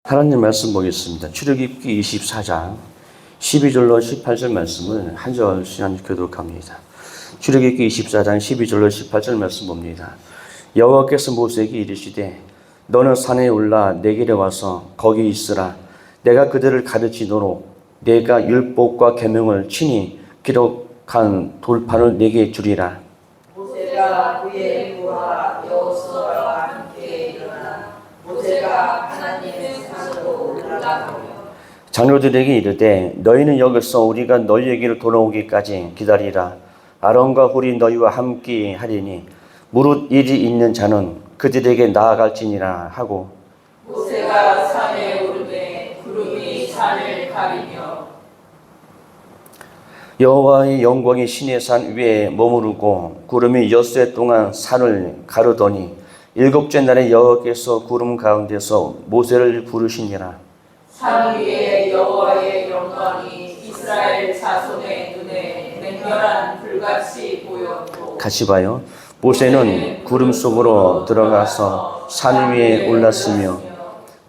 하나님 말씀 보겠습니다. 출애굽기 24장 12절로 18절 말씀을 한 절씩 교도록 합니다. 출애굽기 24장 12절로 18절 말씀 봅니다. 여호와께서 모세에게 이르시되 너는 산에 올라 내 길에 와서 거기 있으라. 내가 그들을 가르치도록 내가 율법과 계명을 친히 기록한 돌판을 내게 주리라. 모세가 그의 부하 여호수아와 함께 일어나 모세가 하나님의 산으로 올라가며 장로들에게 이르되 너희는 여기서 우리가 너희에게로 돌아오기까지 기다리라. 아론과 훌이 너희와 함께 하리니 무릇 일이 있는 자는 그들에게 나아갈지니라 하고 모세가 산에 오르되 구름이 산을 가리며 여호와의 영광이 시내 산 위에 머무르고 구름이 엿새 동안 산을 가르더니 일곱째 날에 여호와께서 구름 가운데서 모세를 부르시니라. 산 위에 여호와의 영광이 이스라엘 자손의 눈에 맹렬한 불같이 보였고 같이 봐요. 모세는 구름 속으로 들어가서 산 위에 올랐으며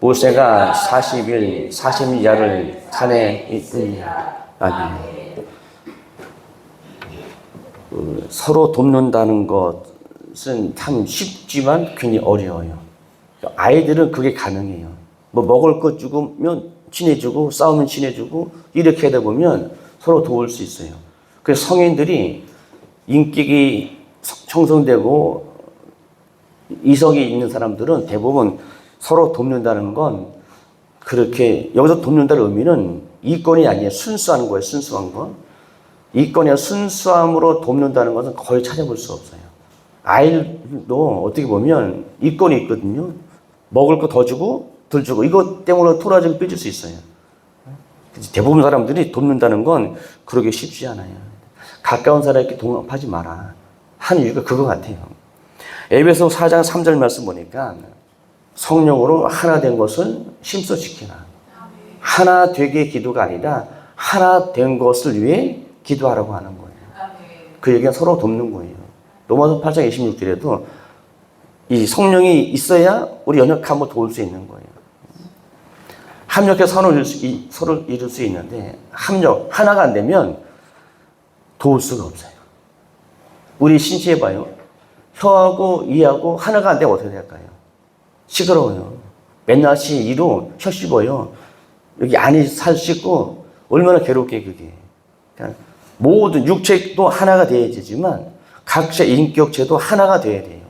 모세가 40일 40야를 산에 있으니라. 아멘. 서로 돕는다는 것은 참 쉽지만 굉장히 어려워요. 아이들은 그게 가능해요. 뭐 먹을 것 주면 친해주고 싸우면 친해주고 이렇게 하다 보면 서로 도울 수 있어요. 그래서 성인들이 인격이 형성되고 이성이 있는 사람들은 대부분 서로 돕는다는 건 그렇게 여기서 돕는다는 의미는 이권이 아니에요. 순수한 거예요. 순수한 거. 이권이나 순수함으로 돕는다는 것은 거의 찾아볼 수 없어요. 아이도 어떻게 보면 이권이 있거든요. 먹을 거 더 주고 덜 주고 이것 때문에 토라지고 삐질 수 있어요. 대부분 사람들이 돕는다는 건 그러기 쉽지 않아요. 가까운 사람에게 동업하지 마라. 한 이유가 그거 같아요. 에베소 4장 3절 말씀 보니까 성령으로 하나 된 것을 심써 지키라. 하나 되게 기도가 아니라 하나 된 것을 위해 기도하라고 하는 거예요. 그 얘기가 서로 돕는 거예요. 로마서 8장 26절에도 이 성령이 있어야 우리 연약함을 도울 수 있는 거예요. 합력해서 서로 이룰 수 있는데 합력, 하나가 안 되면 도울 수가 없어요. 우리 신시해봐요. 혀하고 이하고 하나가 안 되면 어떻게 될까요? 시끄러워요. 맨날 이로 혀 씹어요. 여기 안이 살 씹고 얼마나 괴롭게 그게. 그러니까 모든 육체도 하나가 되어야 되지만 각자 인격체도 하나가 되어야 돼요.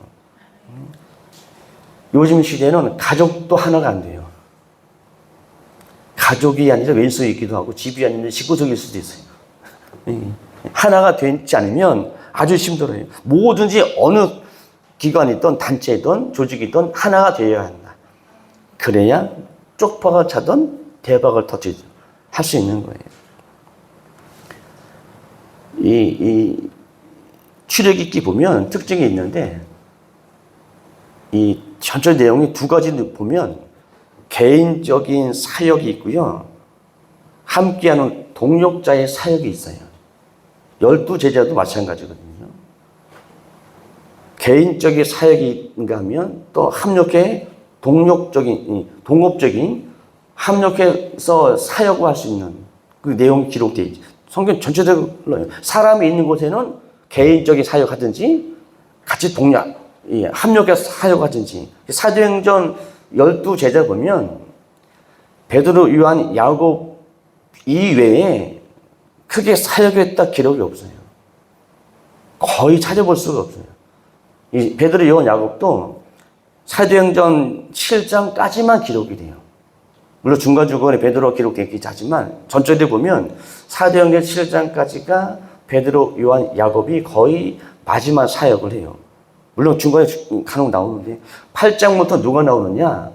요즘 시대는 가족도 하나가 안 돼요. 가족이 아니라 왼손이 있기도 하고 집이 아니라 집구석일 수도 있어요. 하나가 되지 않으면 아주 힘들어요. 뭐든지 어느 기관이든 단체든 조직이든 하나가 되어야 한다. 그래야 쪽파가 차든 대박을 터뜨리든 할 수 있는 거예요. 이 출애굽기 보면 특징이 있는데 이 전체 내용이 두 가지 보면 개인적인 사역이 있고요. 함께하는 동력자의 사역이 있어요. 12제자도 마찬가지거든요. 개인적인 사역인가 하면 또 합력해 동업적인 합력해서 사역을 할 수 있는 그 내용이 기록되어 있죠. 성경 전체적으로 사람이 있는 곳에는 개인적인 사역하든지 같이 합력해서 사역하든지 사도행전 12제자 보면 베드로, 요한, 야곱 이외에 크게 사역했다 기록이 없어요. 거의 찾아볼 수가 없어요. 이 베드로, 요한, 야곱도 사도행전 7장까지만 기록이 돼요. 물론 중간중간에 베드로 기록되긴 하지만 전체를 보면 사도행전 7장까지가 베드로, 요한, 야곱이 거의 마지막 사역을 해요. 물론 중간에 간혹 나오는데 8장부터 누가 나오느냐?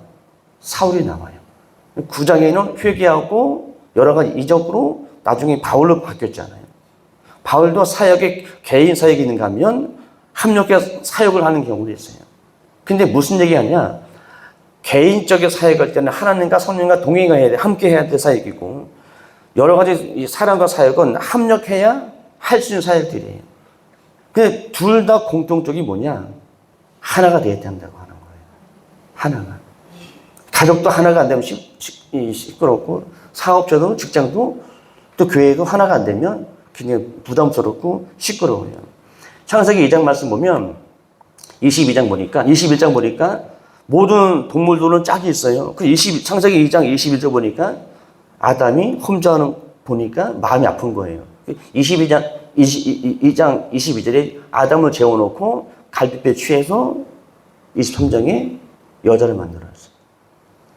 사울이 나와요. 9장에는 회개하고 여러 가지 이적으로 나중에 바울로 바뀌었잖아요. 바울도 사역에 개인 사역이 있는가 하면 합력해서 사역을 하는 경우도 있어요. 근데 무슨 얘기하냐? 개인적인 사역할 때는 하나님과 성령과 동행해야 돼. 함께 해야 될 사역이고 여러 가지 사람과 사역은 합력해야 할 수 있는 사역들이에요. 근데 둘 다 공통적이 뭐냐? 하나가 되어야 된다고 하는 거예요. 하나가. 가족도 하나가 안 되면 시끄럽고, 사업자도 직장도 또 교회도 하나가 안 되면 굉장히 부담스럽고 시끄러워요. 창세기 2장 말씀 보면 21장 보니까 모든 동물들은 짝이 있어요. 창세기 2장 21절 보니까 아담이 혼자 보니까 마음이 아픈 거예요. 2장 22절에 아담을 재워놓고 갈빗배 취해서 23장에 여자를 만들었어요.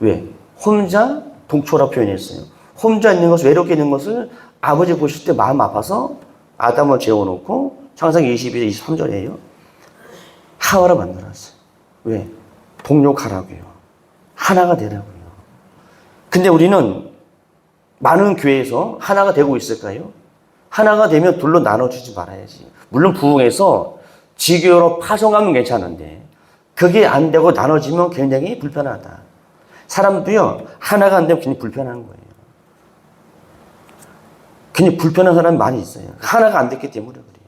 왜? 혼자 동초라 표현했어요. 혼자 있는 것을, 외롭게 있는 것을 아버지 보실 때 마음 아파서 아담을 재워놓고 창세기 22절 23절이에요. 하와를 만들었어요. 왜? 동력하라고요. 하나가 되라고요. 근데 우리는 많은 교회에서 하나가 되고 있을까요? 하나가 되면 둘로 나눠주지 말아야지. 물론 부흥해서 지교로 파송하면 괜찮은데 그게 안 되고 나눠지면 굉장히 불편하다. 사람도요, 하나가 안 되면 굉장히 불편한 거예요. 굉장히 불편한 사람이 많이 있어요. 하나가 안 됐기 때문에 그래요.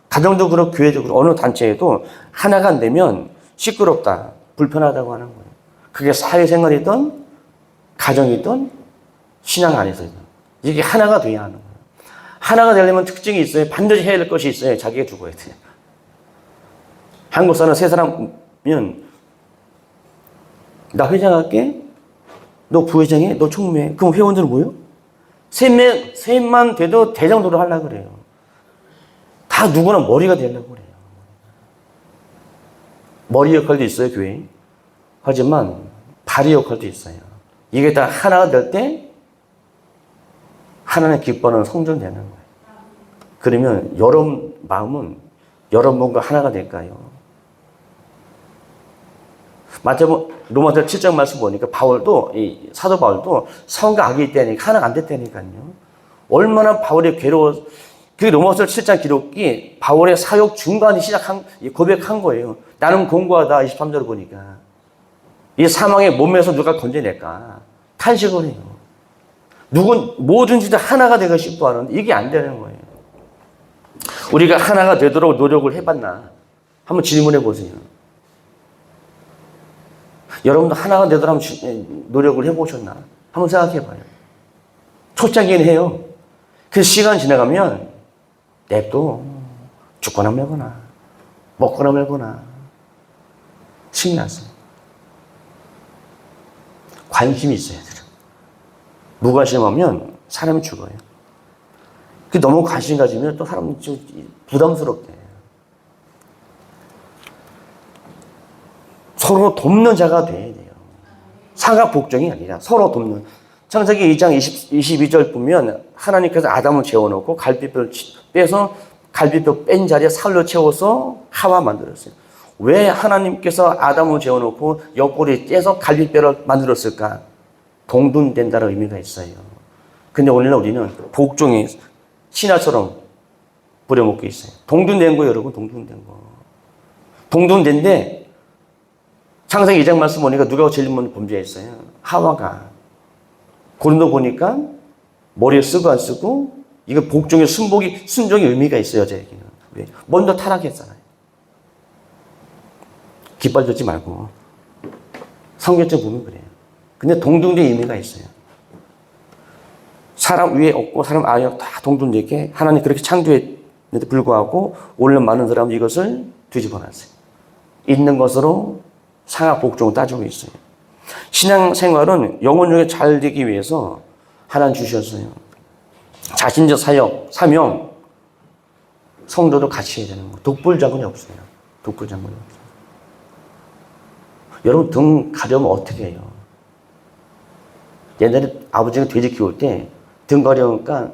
가정도 그렇고 교회도 그렇고 어느 단체에도 하나가 안 되면 시끄럽다, 불편하다고 하는 거예요. 그게 사회생활이든 가정이든 신앙 안에서든 이게 하나가 돼야 하는 거예요. 하나가 되려면 특징이 있어요. 반드시 해야 될 것이 있어요. 자기가 죽어야 돼요. 한국 사람 세 사람이면 나 회장할게, 너 부회장해, 너 총무해. 그럼 회원들은 뭐예요? 셋만 돼도 대장도를 하려고 그래요. 다 누구나 머리가 되려고 그래요. 머리 역할도 있어요, 교회. 하지만 발의 역할도 있어요. 이게 다 하나가 될 때 하나님의 기뻐하는 성전되는 거예요. 그러면 여러분 마음은 여러분과 하나가 될까요? 로마서 7장 말씀 보니까 사도 바울도 성과 악이 있다니까 하나가 안 됐다니까요. 얼마나 바울이 괴로워. 그 로마서 7장 기록이 바울의 사역 중간에 고백한 거예요. 나는 공고하다. 23절 보니까 이 사망의 몸에서 누가 건져낼까 탄식을 해요. 뭐든지 다 하나가 되고 싶어 하는데 이게 안 되는 거예요. 우리가 하나가 되도록 노력을 해봤나? 한번 질문해 보세요. 여러분도 하나가 되도록 노력을 해보셨나? 한번 생각해 봐요. 초창기는 해요. 그 시간 지나가면 냅둬. 죽거나 말거나 먹거나 말거나 신났어요. 관심이 있어야 돼요. 무관심하면 사람이 죽어요. 너무 관심 가지면 또 사람이 좀 부담스럽게 해요. 서로 돕는 자가 돼야 돼요. 상하 복종이 아니라 서로 돕는. 창세기 2장 22절 보면 하나님께서 아담을 재워놓고 갈빗뼈를 빼서 갈빗뼈 뺀 자리에 살로 채워서 하와 만들었어요. 왜 하나님께서 아담을 재워놓고 옆구리 째서 갈빗뼈를 만들었을까? 동분된다는 의미가 있어요. 근데 오늘날 우리는 복종이 신화처럼 부려먹고 있어요. 동분된 거 여러분, 동분된 거. 동분된데 창세기 2장 말씀 보니까 누가 제일 먼저 범죄했어요? 하와가. 고린도 보니까 머리에 쓰고 안 쓰고 이거 복종의 순종의 의미가 있어요, 여자에게는. 왜? 먼저 타락했잖아요. 깃발 젓지 말고. 성경책 보면 그래요. 근데 동등된 의미가 있어요. 사람 위에 없고 사람 아래 다 동등되게 하나님 그렇게 창조했는데 불구하고 오늘 많은 사람은 이것을 뒤집어놨어요. 있는 것으로 상하 복종을 따지고 있어요. 신앙생활은 영혼력에 잘 되기 위해서 하나님 주셨어요. 자신적 사명, 성도도 같이 해야 되는 거예요. 독불장군이 없어요. 독불장군이 없어요. 여러분 등 가려면 어떻게 해요? 옛날에 아버지가 돼지 키울 때 등 가려우니까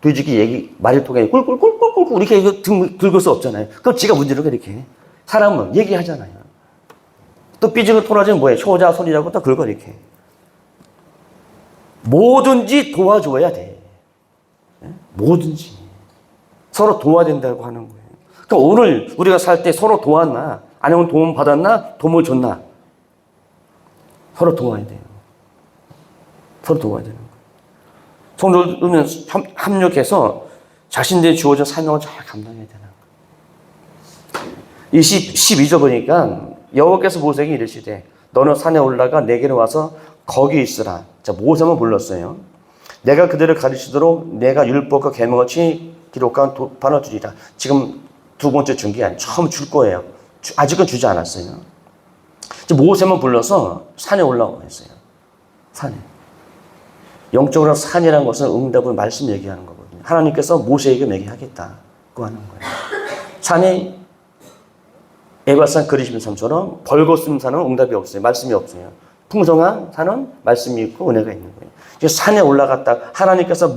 돼지기 말을 통해 꿀꿀꿀꿀꿀 이렇게 등 긁을 수 없잖아요. 그럼 지가 문제는 이렇게 해. 사람은 얘기하잖아요. 또 삐지고 토라지면 뭐예요? 효자 손이라고 또 긁어 이렇게. 뭐든지 도와줘야 돼. 뭐든지. 서로 도와야 된다고 하는 거예요. 그러니까 오늘 우리가 살 때 서로 도왔나? 아니면 도움 받았나? 도움을 줬나? 서로 도와야 돼요. 서로 도와야 되는 거예요. 성도들은 합력해서 자신들이 주어진 사명을 잘 감당해야 되는 거예요. 12절 보니까 여호와께서 모세에게 이르시되 너는 산에 올라가 내게로 와서 거기 있으라. 자, 모세만 불렀어요. 내가 그들을 가르치도록 내가 율법과 계명같이 기록한 도판을 주리라. 지금 두 번째 준 게 아니에요. 처음 줄 거예요. 아직은 주지 않았어요. 모세만 불러서 산에 올라오고 했어요. 산에. 영적으로 산이라는 것은 응답을 말씀 얘기하는 거거든요. 하나님께서 모세에게 얘기하겠다고 하는 거예요. 산이 에발산 그리시는 산처럼 벌거스름 산은 응답이 없어요. 말씀이 없어요. 풍성한 산은 말씀이 있고 은혜가 있는 거예요. 산에 올라갔다 하나님께서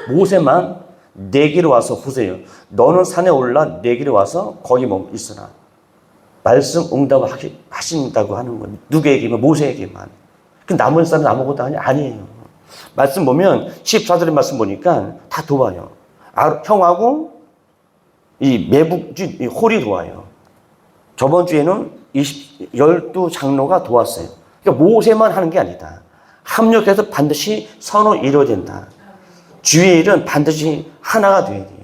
모세만 내게로 와서 보세요. 너는 산에 올라 내게로 와서 거기 있으라. 말씀 응답을 하신다고 하는 거예요. 누구에게만? 모세에게만. 그 남은 사람은 아무것도 아니에요. 말씀 보면 14절의 말씀 보니까 다 도와요. 형하고 이 매북주 홀이 도와요. 저번 주에는 12장로가 도왔어요. 그러니까 모세만 하는 게 아니다. 합력해서 반드시 선을 이뤄야 된다. 주의 일은 반드시 하나가 돼야 돼요.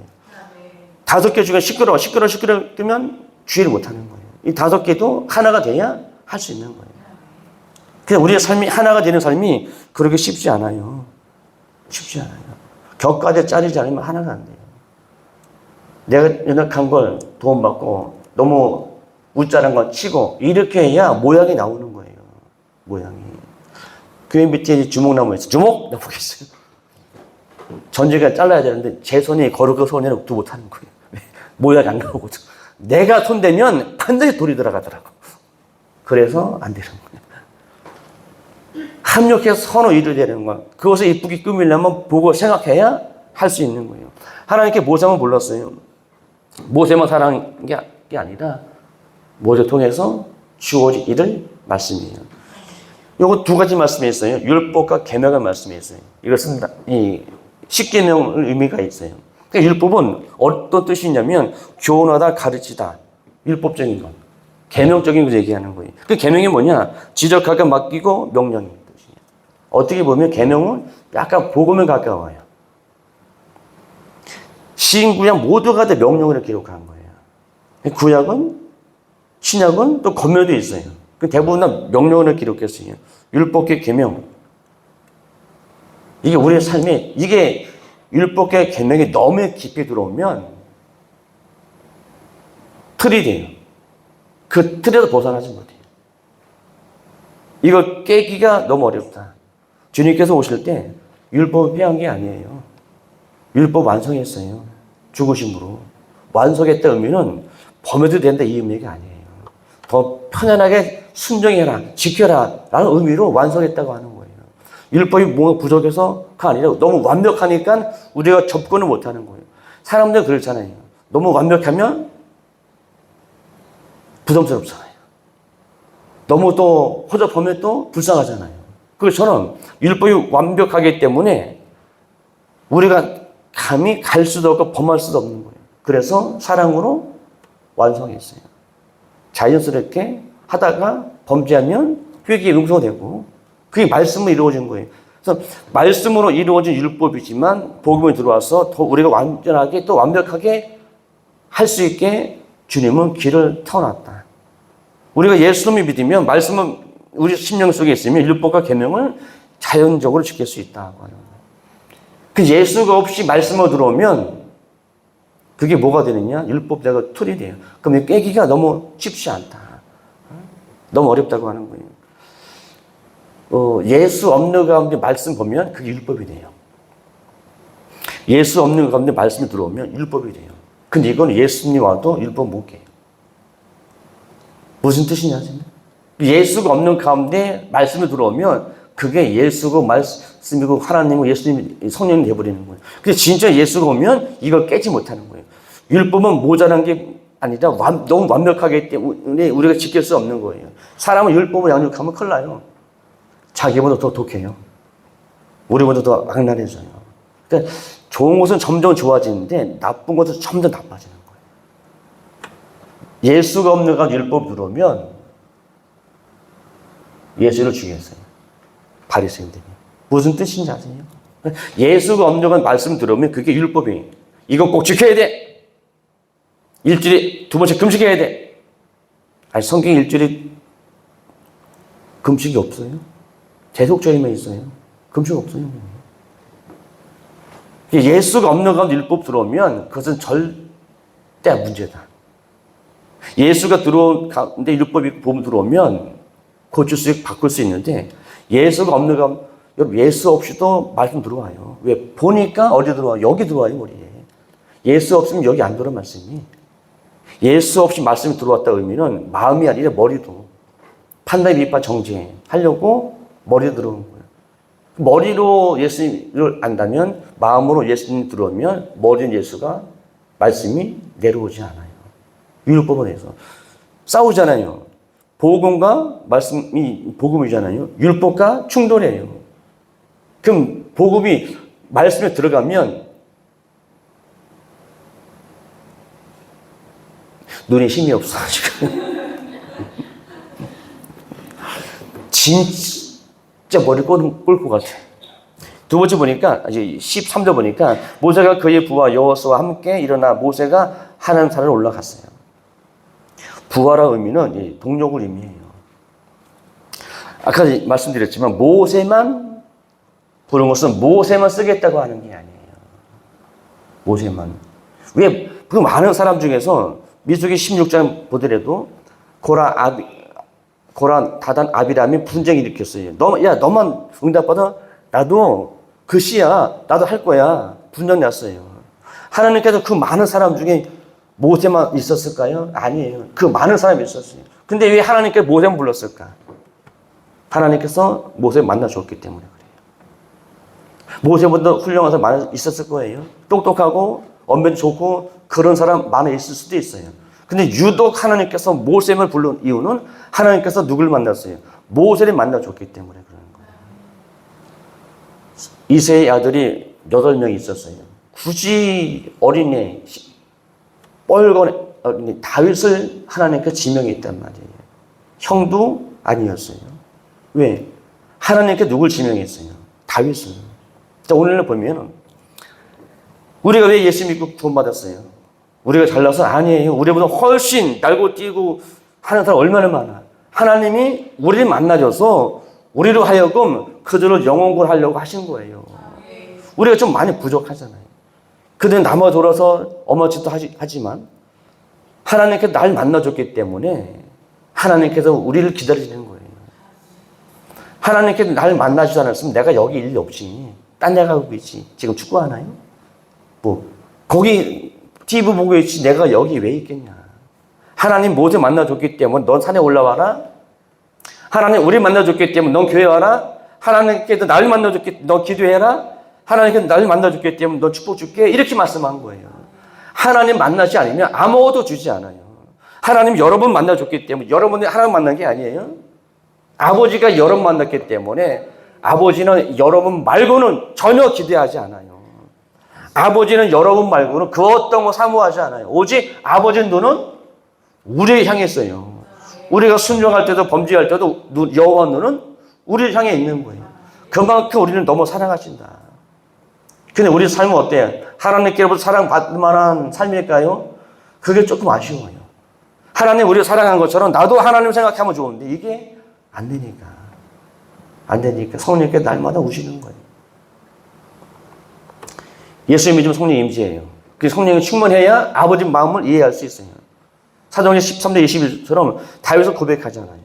5개 중에 시끄러워 끄면 주의를 못하는 거예요. 이 5개도 하나가 돼야 할 수 있는 거예요. 그래서 우리의 삶이 하나가 되는 삶이 그렇게 쉽지 않아요. 쉽지 않아요. 격가에 짜리지 않으면 하나가 안 돼요. 내가 연약한 걸 도움받고 너무 웃자란 걸 치고 이렇게 해야 모양이 나오는 거예요. 모양이. 교회 밑에 주먹나무 있어요. 주먹! 나무 있어요. 전제가 잘라야 되는데 제 손이 거룩한 손이라고 못하는 거예요. 모양이 안 나오거든. 내가 손대면 반드시 돌이 들어가더라고. 그래서 안 되는 거예요. 합력해서 선을 이루어야 되는 거야. 그것을 이쁘게 꾸미려면 보고 생각해야 할 수 있는 거예요. 하나님께 모세만 불렀어요. 모세만 사랑한 게 아니라 모세 통해서 주어진 이를 말씀이에요. 요거 두 가지 말씀이 있어요. 율법과 계명의 말씀이 있어요. 이것은 이 십계명의 의미가 있어요. 그러니까 율법은 어떤 뜻이냐면 교훈하다, 가르치다. 율법적인 것. 계명적인 걸 얘기하는 거예요. 그 계명이 뭐냐? 지적하게 맡기고 명령인 뜻이에요. 어떻게 보면 계명은 약간 복음에 가까워요. 신구약 모두가 다 명령으로 기록한 거예요. 구약은 신약은 또 검열도 있어요. 대부분 다 명령으로 기록했어요. 율법계 계명. 이게 우리의 삶에 이게 율법계 계명이 너무 깊이 들어오면 틀이 돼요. 그 틀에서 벗어나지 못해요. 이거 깨기가 너무 어렵다. 주님께서 오실 때 율법을 폐한 게 아니에요. 율법 완성했어요. 죽으심으로. 완성했다 의미는 범해도 된다 이 의미가 아니에요. 더 편안하게 순종해라, 지켜라 라는 의미로 완성했다고 하는 거예요. 율법이 뭔가 부족해서가 아니라 너무 완벽하니까 우리가 접근을 못하는 거예요. 사람들 그렇잖아요. 너무 완벽하면 부담스럽잖아요. 너무 또 허접하면 또 불쌍하잖아요. 그것처럼 율법이 완벽하기 때문에 우리가 감히 갈 수도 없고 범할 수도 없는 거예요. 그래서 사랑으로 완성했어요. 자연스럽게 하다가 범죄하면 회개에 용서되고 그게 말씀으로 이루어진 거예요. 그래서 말씀으로 이루어진 율법이지만 복음에 들어와서 더 우리가 완전하게 또 완벽하게 할 수 있게 주님은 길을 터놨다. 우리가 예수님을 믿으면 말씀은 우리 심령 속에 있으면 율법과 계명을 자연적으로 지킬 수 있다고 하는 거예요. 그 예수가 없이 말씀으로 들어오면 그게 뭐가 되느냐? 율법자가 툴이 돼요. 그럼 깨기가 너무 쉽지 않다. 너무 어렵다고 하는 거예요. 예수 없는 가운데 말씀 보면 그게 율법이 돼요. 예수 없는 가운데 말씀이 들어오면 율법이 돼요. 근데 이건 예수님 와도 율법 못 깨요. 무슨 뜻이냐? 예수가 없는 가운데 말씀이 들어오면 그게 예수고 말씀이고 하나님이고 예수님 성령이 되어버리는 거예요. 근데 진짜 예수가 오면 이걸 깨지 못하는 거예요. 율법은 모자란 게 아니라 너무 완벽하기 때문에 우리가 지킬 수 없는 거예요. 사람은 율법을 양육하면 큰일 나요. 자기보다 더 독해요. 우리보다 더 악랄해져요. 그러니까 좋은 것은 점점 좋아지는데 나쁜 것은 점점 나빠지는 거예요. 예수가 없는 가운데 율법 들어오면 예수를 죽였어요. 바리새인들이. 무슨 뜻인지 아세요? 예수가 없는 가운데 말씀 들어오면 그게 율법이에요. 이거 꼭 지켜야 돼. 일주일에 2번씩 금식해야 돼. 아니 성경 일주일에 금식이 없어요. 대속죄에만 있어요. 금식 없어요. 예수가 없는 가운데 율법 들어오면 그것은 절대 문제다. 예수가 들어온 가운데 율법이 보험 들어오면 고칠 수 바꿀 수 있는데 예수가 없는 가운데 여러분 예수 없이도 말씀 들어와요. 왜? 보니까 어디 들어와요? 여기 들어와요. 머리에. 예수 없으면 여기 안 들어온 말씀이. 예수 없이 말씀이 들어왔다 의미는 마음이 아니라 머리도 판단, 비판, 정죄 하려고 머리에 들어오는 거예요. 머리로 예수님을 안다면 마음으로 예수님 들어오면 머리는 예수가 말씀이 내려오지 않아요. 율법원에서 싸우잖아요. 복음과 말씀이 복음이잖아요. 율법과 충돌해요. 그럼 복음이 말씀에 들어가면 눈에 힘이 없어 지금. 진짜 머리 꼴 것 같아. 두 번째 보니까 이제 13절 보니까 모세가 그의 부하 여호수아와 함께 일어나 모세가 하나님 산을 올라갔어요. 부하라 의미는 동력을 의미해요. 아까 말씀드렸지만 모세만 부른 것은 모세만 쓰겠다고 하는 게 아니에요. 모세만. 왜? 그 많은 사람 중에서 민수기 16장 보더라도 고라, 다단, 아비람이 분쟁을 일으켰어요. 너만 응답받아? 나도 그 씨야. 나도 할 거야. 분쟁 났어요. 하나님께서 그 많은 사람 중에 모세만 있었을까요? 아니에요. 그 많은 사람이 있었어요. 근데 왜 하나님께 모세만 불렀을까? 하나님께서 모세 만나줬기 때문에 그래요. 모세보다 훌륭한 사람 많이 있었을 거예요. 똑똑하고 언변 좋고 그런 사람 많이 있을 수도 있어요. 근데 유독 하나님께서 모세를 부른 이유는 하나님께서 누굴 만났어요? 모세를 만나줬기 때문에 그런 거예요. 이새의 아들이 8명이 있었어요. 굳이 어린애 뻘건 어린애 다윗을 하나님께 지명했단 말이에요. 형도 아니었어요. 왜? 하나님께 누굴 지명했어요? 다윗을. 자, 오늘 보면 우리가 왜 예수 믿고 구원받았어요? 우리가 잘나서 아니에요. 우리보다 훨씬 날고 뛰고 하는 사람 얼마나 많아. 하나님이 우리를 만나줘서 우리로 하여금 그들을 영원을 하려고 하신 거예요. 우리가 좀 많이 부족하잖아요. 그들은 남아 돌아서 어머짓도 하지만 하나님께서 날 만나줬기 때문에 하나님께서 우리를 기다리시는 거예요. 하나님께서 날 만나주지 않았으면 내가 여기 일이 없지. 딴 데 가고 있지. 지금 축구하나요? 거기 TV 보고 있지. 내가 여기 왜 있겠냐. 하나님 모세 만나줬기 때문에 넌 산에 올라와라. 하나님 우리 만나줬기 때문에 넌 교회 와라. 하나님께서 날 만나줬기 때문에 너 기도해라. 하나님께서 날 만나줬기 때문에 너 축복 줄게. 이렇게 말씀한 거예요. 하나님 만나지 않으면 아무것도 주지 않아요. 하나님 여러 번 만나줬기 때문에 여러분이 하나님 만난 게 아니에요. 아버지가 여러 번 만났기 때문에 아버지는 여러분 말고는 전혀 기대하지 않아요. 아버지는 여러분 말고는 그 어떤 거 사모하지 않아요. 오직 아버지의 눈은 우리를 향했어요. 우리가 순종할 때도 범죄할 때도 여호와 눈은 우리를 향해 있는 거예요. 그만큼 우리는 너무 사랑하신다. 근데 우리 삶은 어때요? 하나님께로부터 사랑받을 만한 삶일까요? 그게 조금 아쉬워요. 하나님 우리를 사랑한 것처럼 나도 하나님 생각하면 좋은데 이게 안 되니까 성령님께 날마다 우시는 거예요. 예수 믿으면 성령 임재예요. 그 성령이 충만해야 아버지 마음을 이해할 수 있어요. 사도행전 13절 21절처럼 다윗을 고백하잖아요.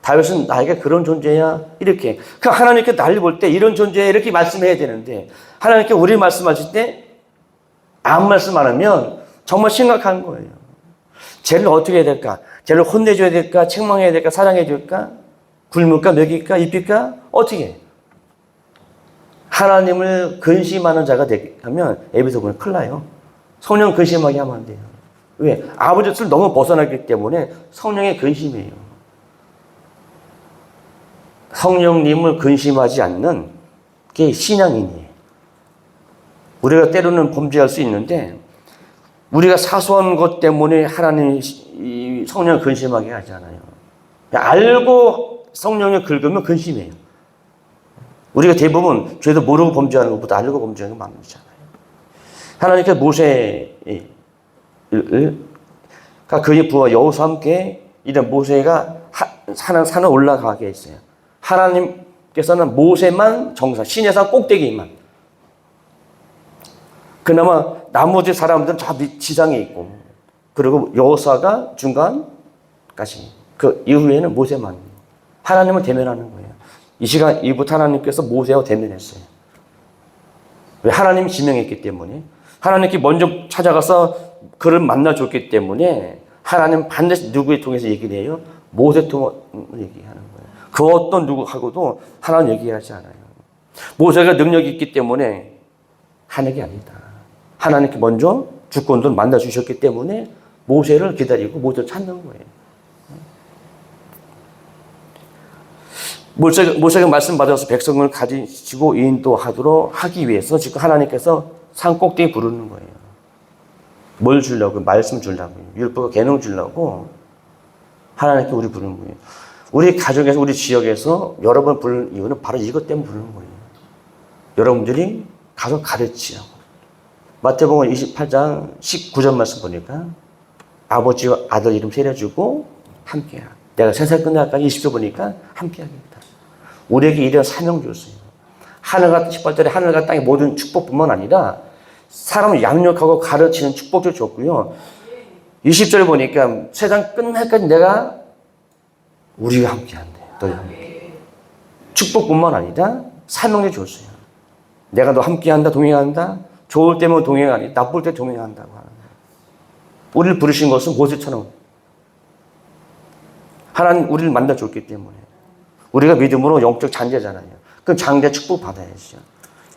다윗은 나에게 그런 존재야 이렇게. 그 하나님께 나를 볼 때 이런 존재야 이렇게 말씀해야 되는데 하나님께 우리 말씀하실 때 아무 말씀 안 하면 정말 심각한 거예요. 쟤를 어떻게 해야 될까? 쟤를 혼내줘야 될까? 책망해야 될까? 사랑해 줄까? 굶을까? 먹일까? 입힐까? 어떻게 해? 하나님을 근심하는 자가 되면 에베소 보면 큰일 나요. 성령 근심하게 하면 안 돼요. 왜? 아버지 뜻을 너무 벗어났기 때문에 성령의 근심이에요. 성령님을 근심하지 않는 게 신앙인이에요. 우리가 때로는 범죄할 수 있는데 우리가 사소한 것 때문에 하나님 성령을 근심하게 하잖아요. 알고 성령을 긁으면 근심해요. 우리가 대부분 죄도 모르고 범죄하는 것보다 알고 범죄하는 게 많잖아요. 하나님께서 모세가 그의 부하 여호수아와 함께 이런 모세가 산을 올라가게 했어요. 하나님께서는 모세만 정상, 시내산 꼭대기만. 그나마 나머지 사람들은 저 지상에 있고, 그리고 여호수아가 중간까지. 그 이후에는 모세만. 하나님을 대면하는 거예요. 이 시간 이부터 하나님께서 모세와 대면했어요. 왜? 하나님이 지명했기 때문에. 하나님께 먼저 찾아가서 그를 만나줬기 때문에 하나님은 반드시 누구에 통해서 얘기를 해요? 모세 통해서 얘기하는 거예요. 그 어떤 누구하고도 하나님 얘기하지 않아요. 모세가 능력이 있기 때문에 하는 게 아니다. 하나님께 먼저 주권도 만나주셨기 때문에 모세를 기다리고 모세를 찾는 거예요. 모세가 말씀받아서 백성을 가지고 인도하도록 하기 위해서 지금 하나님께서 산 꼭대기 부르는 거예요. 뭘 주려고? 말씀 주려고. 율법과 계명 주려고 하나님께 우리 부르는 거예요. 우리 가정에서, 우리 지역에서 여러 번 부르는 이유는 바로 이것 때문에 부르는 거예요. 여러분들이 가서 가르치라고. 마태복음 28장 19절 말씀 보니까 아버지와 아들 이름 세려주고 함께하라. 내가 세상 끝날까지 20절 보니까 함께하겠다. 우리에게 이런 사명 줬어요. 하늘과 18절에 하늘과 땅의 모든 축복뿐만 아니라 사람을 양육하고 가르치는 축복도 줬고요. 20절에 보니까 세상 끝날까지 내가 우리가 함께한대. 너희 함께. 축복뿐만 아니라 사명도 줬어요. 내가 너 함께한다, 동행한다. 좋을 때면 동행하니, 나쁠 때 동행한다고 하는 거예요. 우리를 부르신 것은 모세처럼 하나님 우리를 만나줬기 때문에 우리가 믿음으로 영적 장자잖아요. 그럼 장자 축복 받아야죠.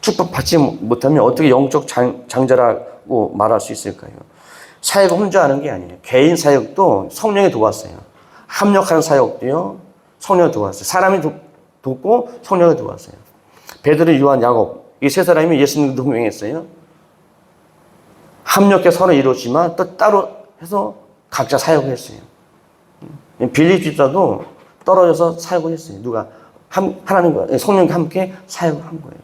축복 받지 못하면 어떻게 영적 장자라고 말할 수 있을까요? 사역을 혼자 하는 게 아니에요. 개인 사역도 성령이 도왔어요. 합력하는 사역도요, 성령이 도왔어요. 사람이 돕고 성령이 도왔어요. 베드로, 요한, 야곱 이 세 사람이 예수님과 동행했어요. 함께 서로 이루었지만 또 따로 해서 각자 사역을 했어요. 빌립 집사도 떨어져서 사역을 했어요. 누가? 하나님과 성령과 함께 사역을 한 거예요.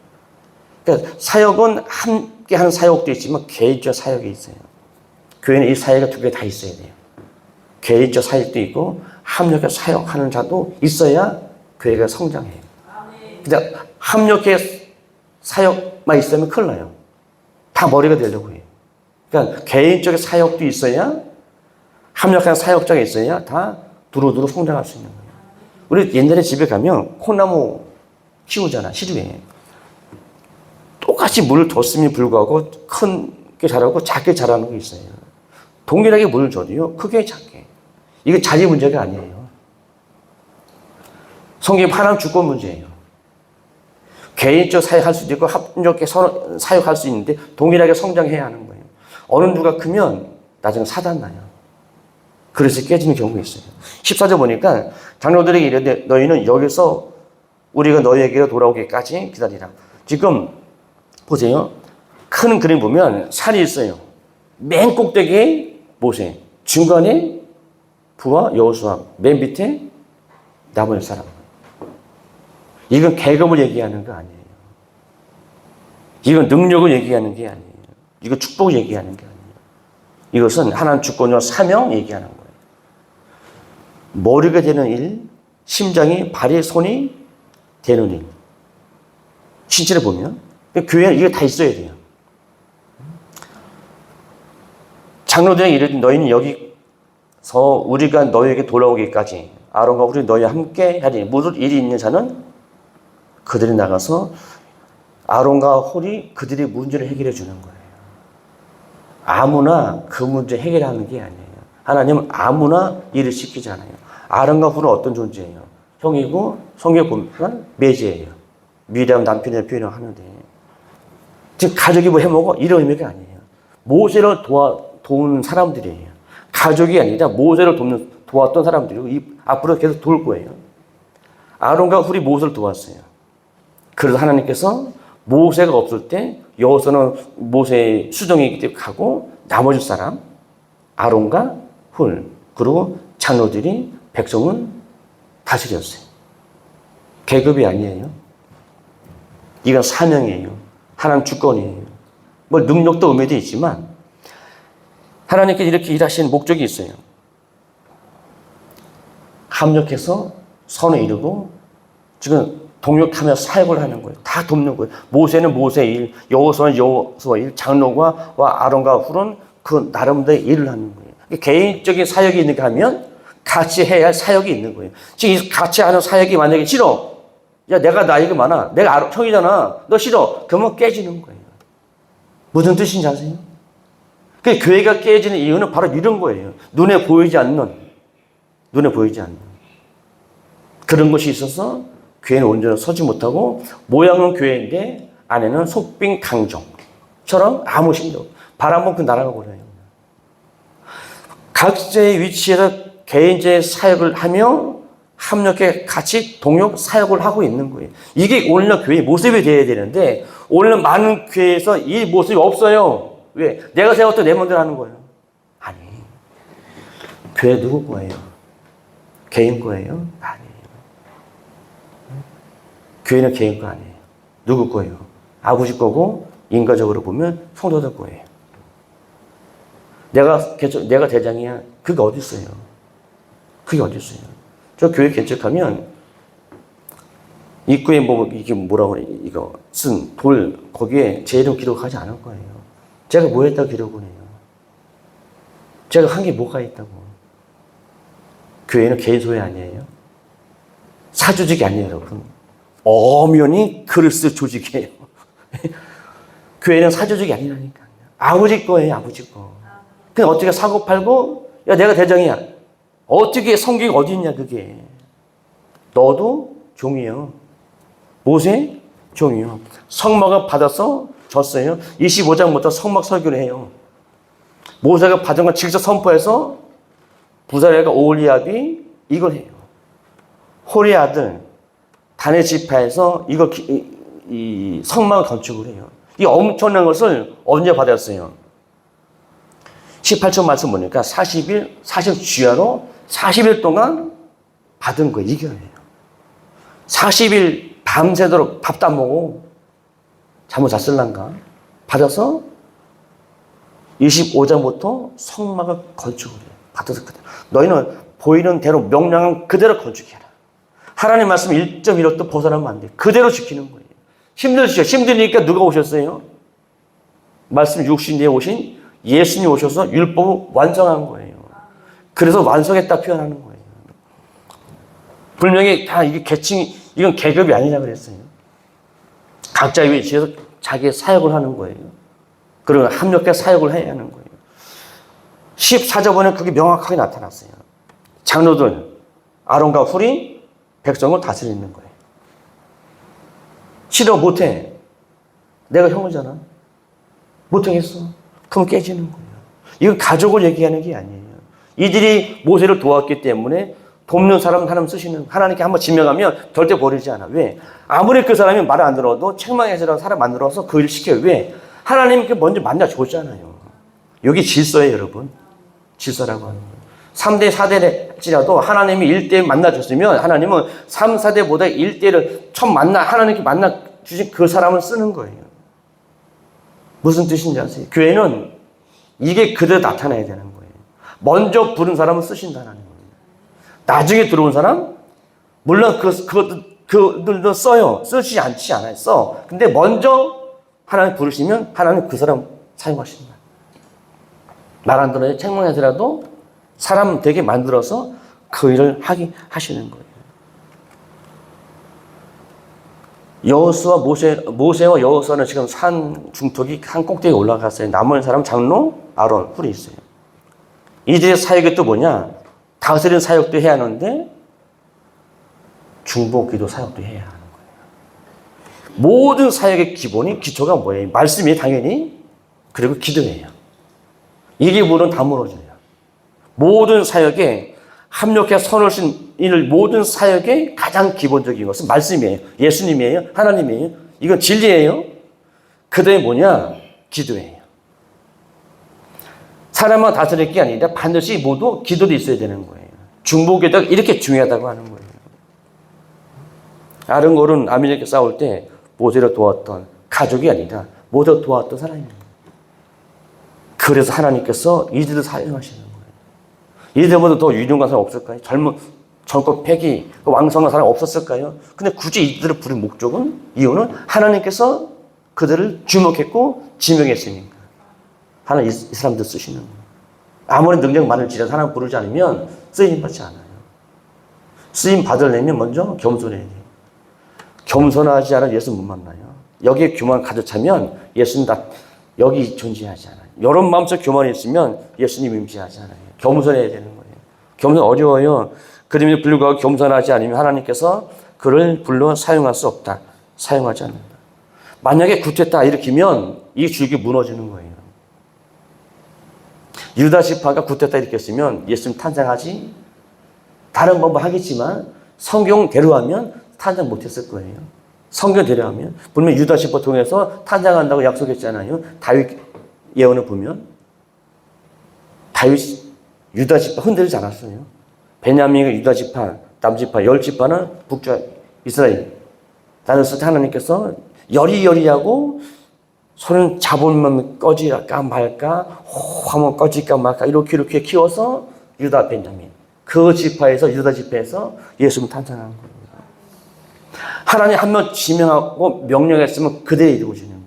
그러니까 사역은 함께 하는 사역도 있지만 개인적 사역이 있어요. 교회는 이 사역이 두 개 다 있어야 돼요. 개인적 사역도 있고 합력해 사역하는 자도 있어야 교회가 성장해요. 근데 합력해 사역만 있으면 큰일 나요. 다 머리가 되려고 해요. 그러니까 개인적인 사역도 있어야, 합력한 사역자가 있어야 다 두루두루 성장할 수 있는 거예요. 우리 옛날에 집에 가면 콩나무 키우잖아, 시루에. 똑같이 물을 줬음에 불구하고 큰 게 자라고 작게 자라는 거 있어요. 동일하게 물을 줘도요, 크게 작게. 이게 자리 문제가 아니에요. 성경이 하나님 주권 문제예요. 개인적 사역할 수도 있고 합력해 사역할 수 있는데 동일하게 성장해야 하는 거예요. 어느 누가 크면 나중에 사단 나요. 그래서 깨지는 경우가 있어요. 14절 보니까 장로들에게 이르되 너희는 여기서 우리가 너희에게로 돌아오기까지 기다리라. 지금 보세요. 큰 그림 보면 산이 있어요. 맨 꼭대기에 모세, 중간에 부하 여호수아, 맨 밑에 나머지 사람. 이건 계급을 얘기하는 거 아니에요. 이건 능력을 얘기하는 게 아니에요. 이거 축복을 얘기하는 게 아니에요. 이것은 하나님 주권과 사명 얘기하는 거예요. 머리가 되는 일, 심장이, 발이, 손이 되는 일. 실제로 보면 교회는 이게 다 있어야 돼요. 장로들에게 이르되 너희는 여기서 우리가 너희에게 돌아오기까지 아론과 우리 너희와 함께 하리니 무슨 일이 있는 자는 그들이 나가서 아론과 홀이 그들의 문제를 해결해 주는 거예요. 아무나 그 문제 해결하는 게 아니에요. 하나님은 아무나 일을 시키잖아요. 아론과 홀은 어떤 존재예요? 형이고 성경에 보면 매제예요. 미래한 남편의 표현을 하는데 즉 가족이 뭐 해먹어? 이런 의미가 아니에요. 모세를 도운 사람들이에요. 가족이 아니라 모세를 도왔던 사람들이고 앞으로 계속 도울 거예요. 아론과 홀이 모세를 도왔어요. 그래서 하나님께서 모세가 없을 때 여호수아는 모세의 수종이기 때문에 가고 나머지 사람 아론과 홀 그리고 장로들이 백성은 다스렸어요. 계급이 아니에요. 이건 사명이에요. 하나님 주권이에요. 뭐 능력도 의미도 있지만 하나님께 이렇게 일하시는 목적이 있어요. 합력해서 선을 이루고 지금 동력하며 사역을 하는 거예요. 다 돕는 거예요. 모세는 모세의 일, 여호수아는 여호수아의 일, 장로가 아론과 훌은 그 나름대로의 일을 하는 거예요. 개인적인 사역이 있는가 하면 같이 해야 할 사역이 있는 거예요. 지금 같이 하는 사역이 만약에 싫어. 야, 내가 나이가 많아. 내가 형이잖아. 너 싫어. 그러면 깨지는 거예요. 무슨 뜻인지 아세요? 그 교회가 깨지는 이유는 바로 이런 거예요. 눈에 보이지 않는 그런 것이 있어서 교회는 온전히 서지 못하고 모양은 교회인데 안에는 속빈 강정처럼 아무 심도 바람은 그 날아가 버려요. 각자의 위치에서 개인적인 사역을 하며 합력해 같이 동력 사역을 하고 있는 거예요. 이게 오늘날 교회의 모습이 되어야 되는데 오늘날 많은 교회에서 이 모습이 없어요. 왜? 내가 세웠던 내 마음대로 하는 거예요. 아니, 교회 누구 거예요? 개인 거예요? 아니에요. 교회는 개인 거 아니에요. 누구 거예요? 아버지 거고 인과적으로 보면 성도들 거예요. 내가 대장이야. 그게 어디 있어요? 그게 어디 있어요? 저 교회 개척하면 입구에 이게 뭐라고 그래? 이거 쓴 돌 거기에 제 이름 기록하지 않을 거예요. 제가 뭐 했다고 기록을 해요? 제가 한 게 뭐가 있다고? 교회는 개인 소유 아니에요? 사조직이 아니에요, 여러분. 엄연히 글을 쓸 조직이에요. 교회는 사조직이 아니라니까요. 아버지 거예요, 아버지 거. 그냥 어떻게 사고 팔고, 야, 내가 대장이야. 어떻게 성경이 어디 있냐, 그게. 너도 종이요. 모세 종이요. 성막을 받아서 줬어요. 25장부터 성막 설교를 해요. 모세가 받은 걸 직접 선포해서 부사리가 오홀리압이 이걸 해요. 홀의 아들 단의 지파에서 이 성막을 건축을 해요. 이 엄청난 것을 언제 받았어요? 18절 말씀 보니까 40일, 40주야로 40일 동안 받은 거예요. 이겨요. 40일 밤새도록 밥도 안 먹고 잠을 잤을란가? 받아서 25장부터 성막을 건축을 해요. 받아서 그대로. 너희는 보이는 대로 명령은 그대로 건축해라. 하나님 말씀 1.1호도 벗어나면 안 돼. 그대로 지키는 거예요. 힘드시죠? 힘드니까 누가 오셨어요? 말씀 육신에 오신 예수님이 오셔서 율법을 완성한 거예요. 그래서 완성했다 표현하는 거예요. 분명히 다 이게 이건 계급이 아니라 그랬어요. 각자의 위치에서 자기의 사역을 하는 거예요. 그리고 합력해 사역을 해야 하는 거예요. 14절에 그게 명확하게 나타났어요. 장로들, 아론과 훌이 백성을 다스리는 거예요. 싫어, 못해. 내가 형이잖아. 못하겠어. 그럼 깨지는 거예요. 이건 가족을 얘기하는 게 아니에요. 이들이 모세를 도왔기 때문에 돕는 사람 하나님 쓰시는, 하나님께 한번 지명하면 절대 버리지 않아. 왜? 아무리 그 사람이 말을 안 들어도 책망해서라도 사람 만들어서 그 일을 시켜요. 왜? 하나님께 먼저 만나줬잖아요. 여기 질서예요, 여러분. 질서라고 하는 거예요. 3대, 4대일지라도 하나님이 1대 만나줬으면 하나님은 3, 4대보다 1대를 처음 하나님께 만나주신 그 사람을 쓰는 거예요. 무슨 뜻인지 아세요? 교회는 이게 그대로 나타나야 되는 거예요. 먼저 부른 사람을 쓰신다는 거예요. 나중에 들어온 사람, 물론 그들도 써요. 쓰지 않지 않아요. 써. 근데 먼저 하나님 부르시면 하나님 그 사람 사용하신다. 말 안 들어요. 책망해서라도 사람 되게 만들어서 그 일을 하시는 거예요. 여호수아 모세와 여호수아는 지금 산 중턱이 한 꼭대기에 올라갔어요. 남은 사람 장로 아론 훌이 있어요. 이들의 사역이 또 뭐냐? 다스리는 사역도 해야 하는데 중보기도 사역도 해야 하는 거예요. 모든 사역의 기초가 뭐예요? 말씀이 당연히, 그리고 기도예요. 이게 물은 다 무너져요. 모든 사역에 합력해 선을 신 일, 모든 사역의 가장 기본적인 것은 말씀이에요. 예수님이에요. 하나님이에요. 이건 진리예요. 그 다음에 뭐냐? 기도예요. 사람만 다스릴 게 아니라 반드시 모두 기도도 있어야 되는 거예요. 중보기도가 이렇게 중요하다고 하는 거예요. 아론과 아밀렉과 싸울 때 모세를 도왔던 가족이 아니라 모세를 도왔던 사람입니다. 그래서 하나님께서 이들을 사용하시는 거예요. 이들보다 더 유능한 사람 없을까요? 전국 패기, 왕성한 사람 없었을까요? 근데 굳이 이들을 부른 목적은, 이유는 하나님께서 그들을 주목했고 지명했으니까. 하나님 이 사람들 쓰시는 거예요. 아무리 능력 많을지라도 하나님 부르지 않으면 쓰임 받지 않아요. 쓰임 받으려면 먼저 겸손해야 돼요. 겸손하지 않아 예수 못 만나요. 여기에 교만 가득 차면 예수님 여기 존재하지 않아요. 이런 마음속 교만이 있으면 예수님 임재하지 않아요. 겸손해야 되는 거예요. 겸손 어려워요. 그럼에도 불구하고 겸손하지 않으면 하나님께서 그를 불러 사용할 수 없다. 사용하지 않는다. 만약에 구태타 일으키면 이 줄기 무너지는 거예요. 유다 지파가 구태타 일으켰으면 예수님 탄생하지, 다른 방법 하겠지만 성경대로 하면 탄생 못했을 거예요. 성경대로 하면. 분명 유다 지파 통해서 탄생한다고 약속했잖아요. 다윗 예언을 보면 다윗 유다 지파 흔들리지 않았어요. 베냐민과 유다 지파, 남지파, 10지파는 북쪽 이스라엘. 나눴을 때 하나님께서 여리여리하고 손은 잡으면 꺼질까 말까, 하면 꺼질까 말까, 이렇게 키워서 유다, 베냐민. 그 지파에서, 유다 지파에서 예수님 탄생한 거예요. 하나님 한 명 지명하고 명령했으면 그대로 이루어지는 거예요.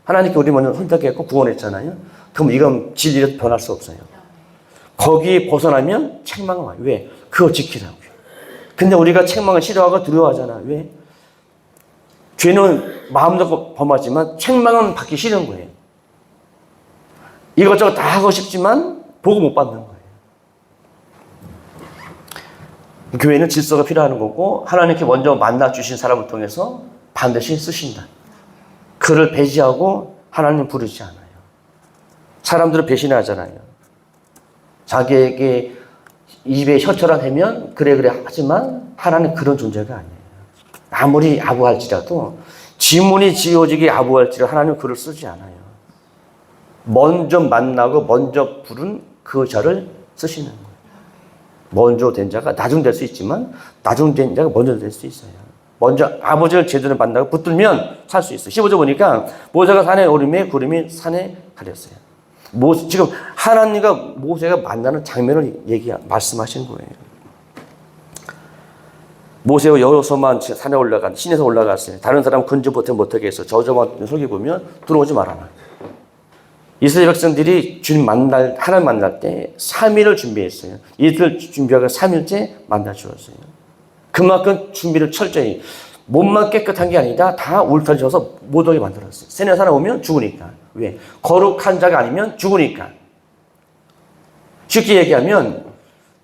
하나님께 우리 먼저 선택했고 구원했잖아요. 그럼 이건 진리로 변할 수 없어요. 거기 벗어나면 책망은 와요. 왜? 그거 지키라고요. 근데 우리가 책망을 싫어하고 두려워하잖아. 왜? 죄는 마음도 범하지만 책망은 받기 싫은 거예요. 이것저것 다 하고 싶지만 보고 못 받는 거예요. 교회는 질서가 필요한 거고 하나님께 먼저 만나주신 사람을 통해서 반드시 쓰신다. 그를 배제하고 하나님 부르지 않아요. 사람들은 배신하잖아요. 자기에게 입에 혀처럼 하면 그래 하지만 하나님 그런 존재가 아니에요. 아무리 아부할지라도 지문이 지어지게 아부할지라도 하나님 그를 쓰지 않아요. 먼저 만나고 먼저 부른 그 자를 쓰시는 거예요. 먼저 된 자가 나중 될 수 있지만 나중 된 자가 먼저 될 수 있어요. 먼저 아버지를 제대로 만나고 붙들면 살 수 있어요. 15절 보니까 모세가 산에 오르매 구름이 산에 가렸어요. 지금 하나님과 모세가 만나는 장면을 말씀하신 거예요. 모세와 여호수아만 산에 올라간, 신에서 올라갔어요. 다른 사람 근접부터 못하게 해서 저저만 속에 보면 들어오지 말아라. 이스라엘 백성들이 주님 하나님 만날 때 3일을 준비했어요. 이틀 준비하고 3일째 만나 주었어요. 그만큼 준비를 철저히, 몸만 깨끗한 게 아니라 다 울타리져서 못 오게 만들었어요. 세네 사람 오면 죽으니까. 왜? 거룩한 자가 아니면 죽으니까. 쉽게 얘기하면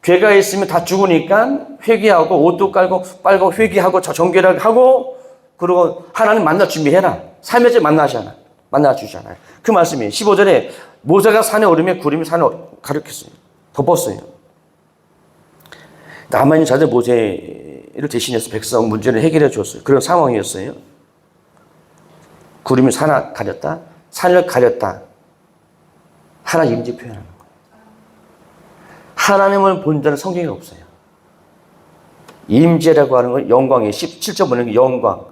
죄가 있으면 다 죽으니까 회개하고 옷도 빨고 회개하고 정결하고 그리고 하나님 만날 준비해라. 3일째 만나주잖아요. 그 말씀이에요. 15절에 모세가 산에 오르며 구름이 산을 가리켰어요. 덮었어요. 남아있는 자들 모세를 대신해서 백성 문제를 해결해 줬어요. 그런 상황이었어요. 구름이 산을 가렸다. 산을 가렸다. 하나님 임재 표현하는 거예요. 하나님을 본 자는 성경에 없어요. 임재라고 하는 건 영광이에요. 17절 보는 영광.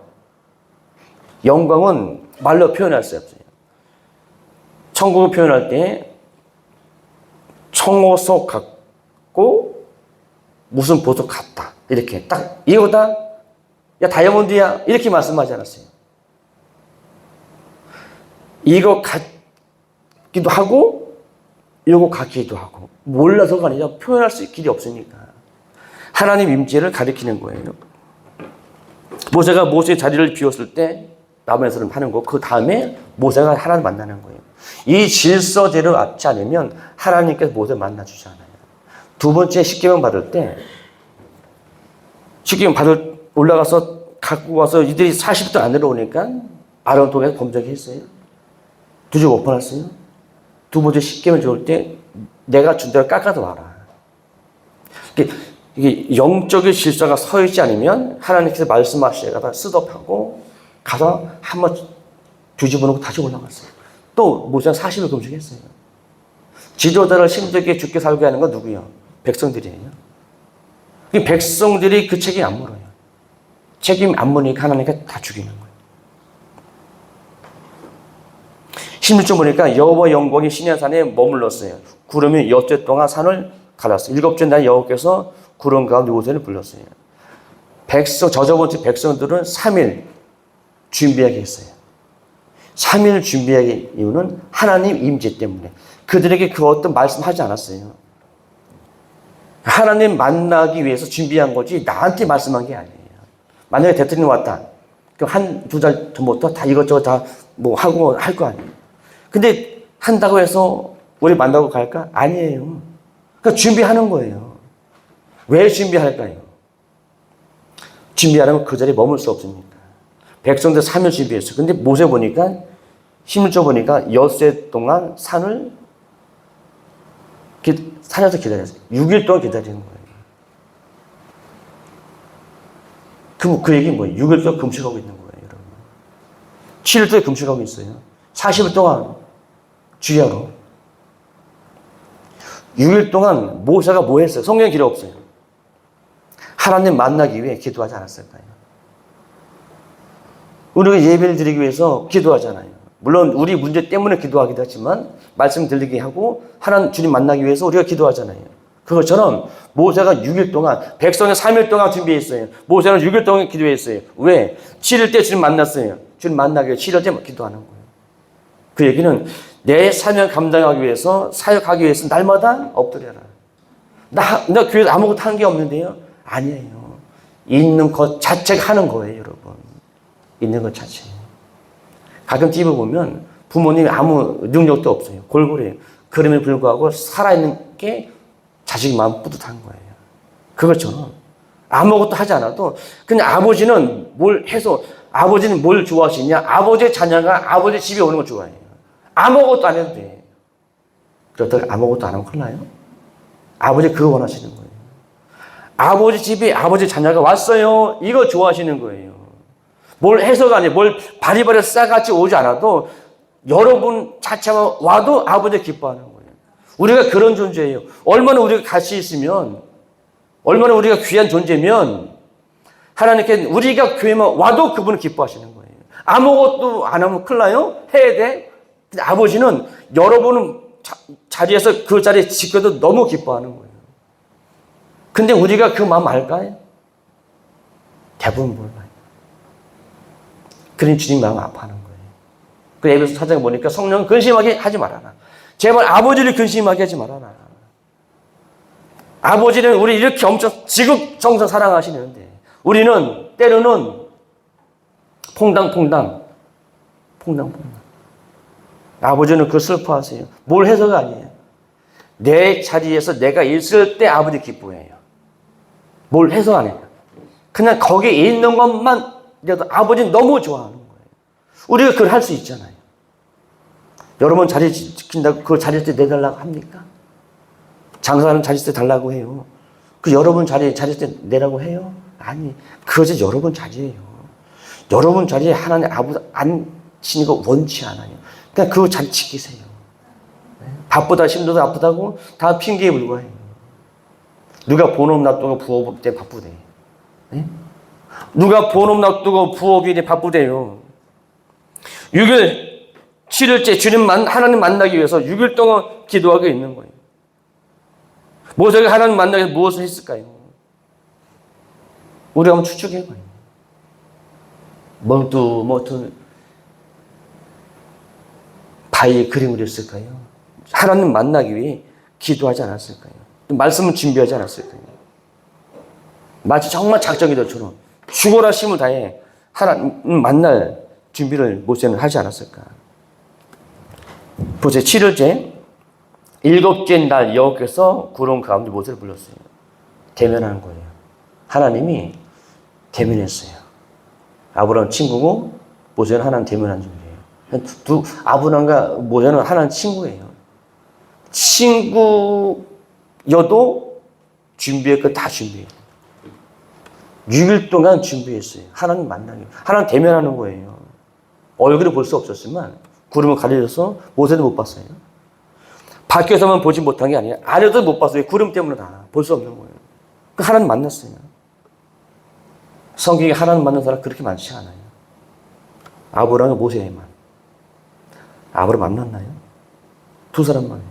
영광은 말로 표현할 수 없어요. 천국을 표현할 때 청호석 같고 무슨 보석 같다. 이렇게 딱 이거다. 야 다이아몬드야. 이렇게 말씀하지 않았어요. 이거 같기도 하고 이거 같기도 하고 몰라서가 아니라 표현할 수 있는 길이 없으니까 하나님 임재를 가리키는 거예요. 모세가 모세의 자리를 비웠을 때 남에서는 하는 거, 그 다음에 모세가 하나님 만나는 거예요. 이 질서대로 앞지 않으면 하나님께서 모세를 만나주지 않아요. 두 번째 십계명 받을 때 십계명 올라가서 갖고 와서 이들이 40도 안 내려오니까 아론 통해서 범죄를 했어요. 두 줄 못 팔았어요. 두 번째 십계명 좋을 때 내가 준 대로 깎아서 와라. 이게 영적인 질서가 서 있지 않으면 하나님께서 말씀하시다가 스톱하고 가서 한번 뒤집어놓고 다시 올라갔어요. 또 모세가 40일 금식했어요. 지도자를 힘들게 죽게 살게 하는 건 누구예요? 백성들이에요. 백성들이 그 책임 안 물어요. 책임 안 물으니까 하나님께 다 죽이는 거예요. 16절 보니까 여호와 영광이 시내산에 머물렀어요. 구름이 6째 동안 산을 가렸어요. 7째 날 여호와께서 구름 가운데 모세를 불렀어요. 저저번주 백성들은 3일 준비하게 했어요. 3일 준비하기 이유는 하나님 임재 때문에. 그들에게 그 어떤 말씀하지 않았어요. 하나님 만나기 위해서 준비한 거지 나한테 말씀한 게 아니에요. 만약에 대통령 왔다. 그럼 한두 달 전부터 다 이것저것 다 뭐 하고 할 거 아니에요. 근데 한다고 해서 우리 만나고 갈까? 아니에요. 그러니까 준비하는 거예요. 왜 준비할까요? 준비하려면 그 자리에 머물 수 없습니까? 백성들 3일 준비했어요. 근데 모세 보니까 힘을 줘 보니까 엿새 동안 산을 산에서 기다렸어요. 6일 동안 기다리는 거예요. 그 얘기는 뭐예요? 6일 동안 금식하고 있는 거예요, 여러분. 7일 동안 금식하고 있어요. 40일 동안 주야로. 6일 동안 모세가 뭐 했어요? 성경에 기록 없어요. 하나님 만나기 위해 기도하지 않았을까요? 우리가 예배를 드리기 위해서 기도하잖아요. 물론 우리 문제 때문에 기도하기도 하지만 말씀 들리게 하고 하나님 주님 만나기 위해서 우리가 기도하잖아요. 그것처럼 모세가 6일 동안 백성이 3일 동안 준비했어요. 모세는 6일 동안 기도했어요. 왜? 7일 때 주님 만났어요. 주님 만나기 위해 7일 때 기도하는 거예요. 그 얘기는 내 사명 감당하기 위해서 사역하기 위해서 날마다 엎드려라. 나 교회에서 아무것도 한 게 없는데요. 아니에요. 있는 것 자체가 하는 거예요, 여러분. 있는 것 자체. 가끔 TV 보면 부모님이 아무 능력도 없어요. 골골해요. 그럼에도 불구하고 살아있는 게 자식 마음 뿌듯한 거예요. 그것처럼 아무것도 하지 않아도 그냥 아버지는 뭘 해서 아버지는 뭘 좋아하시냐? 아버지의 자녀가 아버지 집에 오는 걸 좋아해요. 아무것도 안 해도 돼. 그렇다고 아무것도 안 하면 큰일 나요? 아버지 그거 원하시는 거예요. 아버지 집에 아버지 자녀가 왔어요. 이거 좋아하시는 거예요. 뭘 해서가 아니에요. 뭘 바리바리 싸같이 오지 않아도 여러분 자체가 와도 아버지 기뻐하는 거예요. 우리가 그런 존재예요. 얼마나 우리가 가치 있으면, 얼마나 우리가 귀한 존재면 하나님께 우리가 교회만 와도 그분은 기뻐하시는 거예요. 아무것도 안 하면 큰일 나요? 해야 돼. 근데 아버지는 여러분은 자리에서 그 자리에 지켜도 너무 기뻐하는 거예요. 근데 우리가 그 마음 알까요? 대부분 몰라요. 그러니 주님 마음 아파하는 거예요. 그 에베소 4장에 보니까 성령 근심하게 하지 말아라. 제발 아버지를 근심하게 하지 말아라. 아버지는 우리 이렇게 엄청 지극정성 사랑하시는데 우리는 때로는 퐁당퐁당. 아버지는 그걸 슬퍼하세요. 뭘 해서가 아니에요. 내 자리에서 내가 있을 때 아버지 기뻐해요. 뭘 해서 안 해요. 그냥 거기에 있는 것만 이래도 아버지는 너무 좋아하는 거예요. 우리가 그걸 할 수 있잖아요. 여러분 자리 지킨다고 그 자리 때 내달라고 합니까? 장사하는 자리 때 달라고 해요. 그 여러분 자리 때 내라고 해요? 아니, 그것이 여러분 자리예요. 여러분 자리에 하나님 아버지 앉히는 거 원치 않아요. 그냥 그 자리 지키세요. 바쁘다 힘들다 아프다고 다 핑계에 불과해요. 누가 본업 놔두고 부업 때 바쁘대. 네? 누가 본업 놔두고 부업이 바쁘대요. 6일 7일째 주님 하나님 만나기 위해서 6일 동안 기도하고 있는 거예요. 모세가 하나님 만나기 위해서 무엇을 했을까요? 우리가 한번 추측해봐요. 멀뚱멀뚱 바위에 그림 그렸을까요? 하나님 만나기 위해 기도하지 않았을까요? 말씀을 준비하지 않았을까요? 마치 정말 작정이들처럼 죽어라 힘을 다해 하나님 만날 준비를 모세는 하지 않았을까? 보세요. 7일째 7째 날 여호와께서 구름 가운데 모세를 불렀어요. 대면하는 거예요. 하나님이 대면했어요. 아브라함 친구고 모세는 하나님 대면한 중이에요. 아브라함과 모세는 하나님 친구예요. 친구여도 준비할 거 다 준비해요. 6일 동안 준비했어요. 하나님 만나기. 하나님 대면하는 거예요. 얼굴을 볼 수 없었지만 구름을 가려져서 모세도 못 봤어요. 밖에서만 보지 못한 게 아니에요. 안에도 못 봤어요. 구름 때문에 다 볼 수 없는 거예요. 하나님 만났어요. 성경에 하나님 만난 사람 그렇게 많지 않아요. 아브라함과 모세만. 아브라함 만났나요? 두 사람만 해요.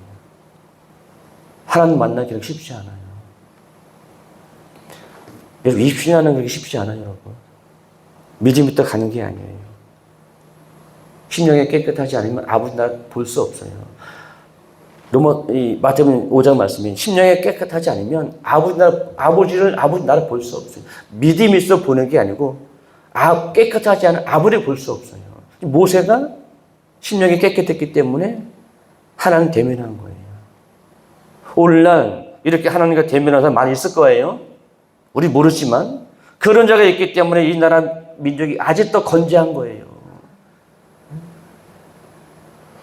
하나님 만나기 쉽지 않아요. 여러분, 입신하는 게 쉽지 않아요, 여러분. 믿음부터 가는 게 아니에요. 심령이 깨끗하지 않으면 아버지 나라 볼 수 없어요. 마태복음 5장 말씀이 심령이 깨끗하지 않으면 아버지 나라 볼 수 없어요. 믿음이 있어 보는 게 아니고 깨끗하지 않은 아버지를 볼 수 없어요. 모세가 심령이 깨끗했기 때문에 하나님 대면한 거예요. 오늘날 이렇게 하나님과 대면한 사람 많이 있을 거예요. 우리 모르지만 그런 자가 있기 때문에 이 나라 민족이 아직도 건재한 거예요.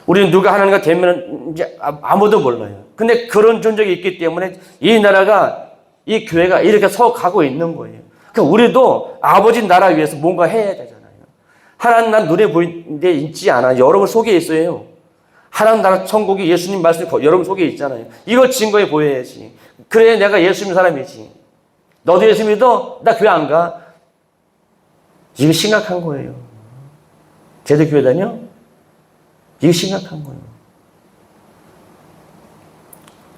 우리는 누가 하나님과 대면한지 아무도 몰라요. 근데 그런 존재가 있기 때문에 이 나라가, 이 교회가 이렇게 서가고 있는 거예요. 그러니까 우리도 아버지 나라 위해서 뭔가 해야 되잖아요. 하나님 난 눈에 보이는데 있지 않아. 여러분 속에 있어요. 하나님 나라 천국이 예수님 말씀이 여러분 속에 있잖아요. 이걸 증거해 보여야지. 그래 내가 예수 믿는 사람이지. 너도 예수 믿어? 나 교회 안 가. 이게 심각한 거예요. 쟤도 교회 다녀? 이게 심각한 거예요.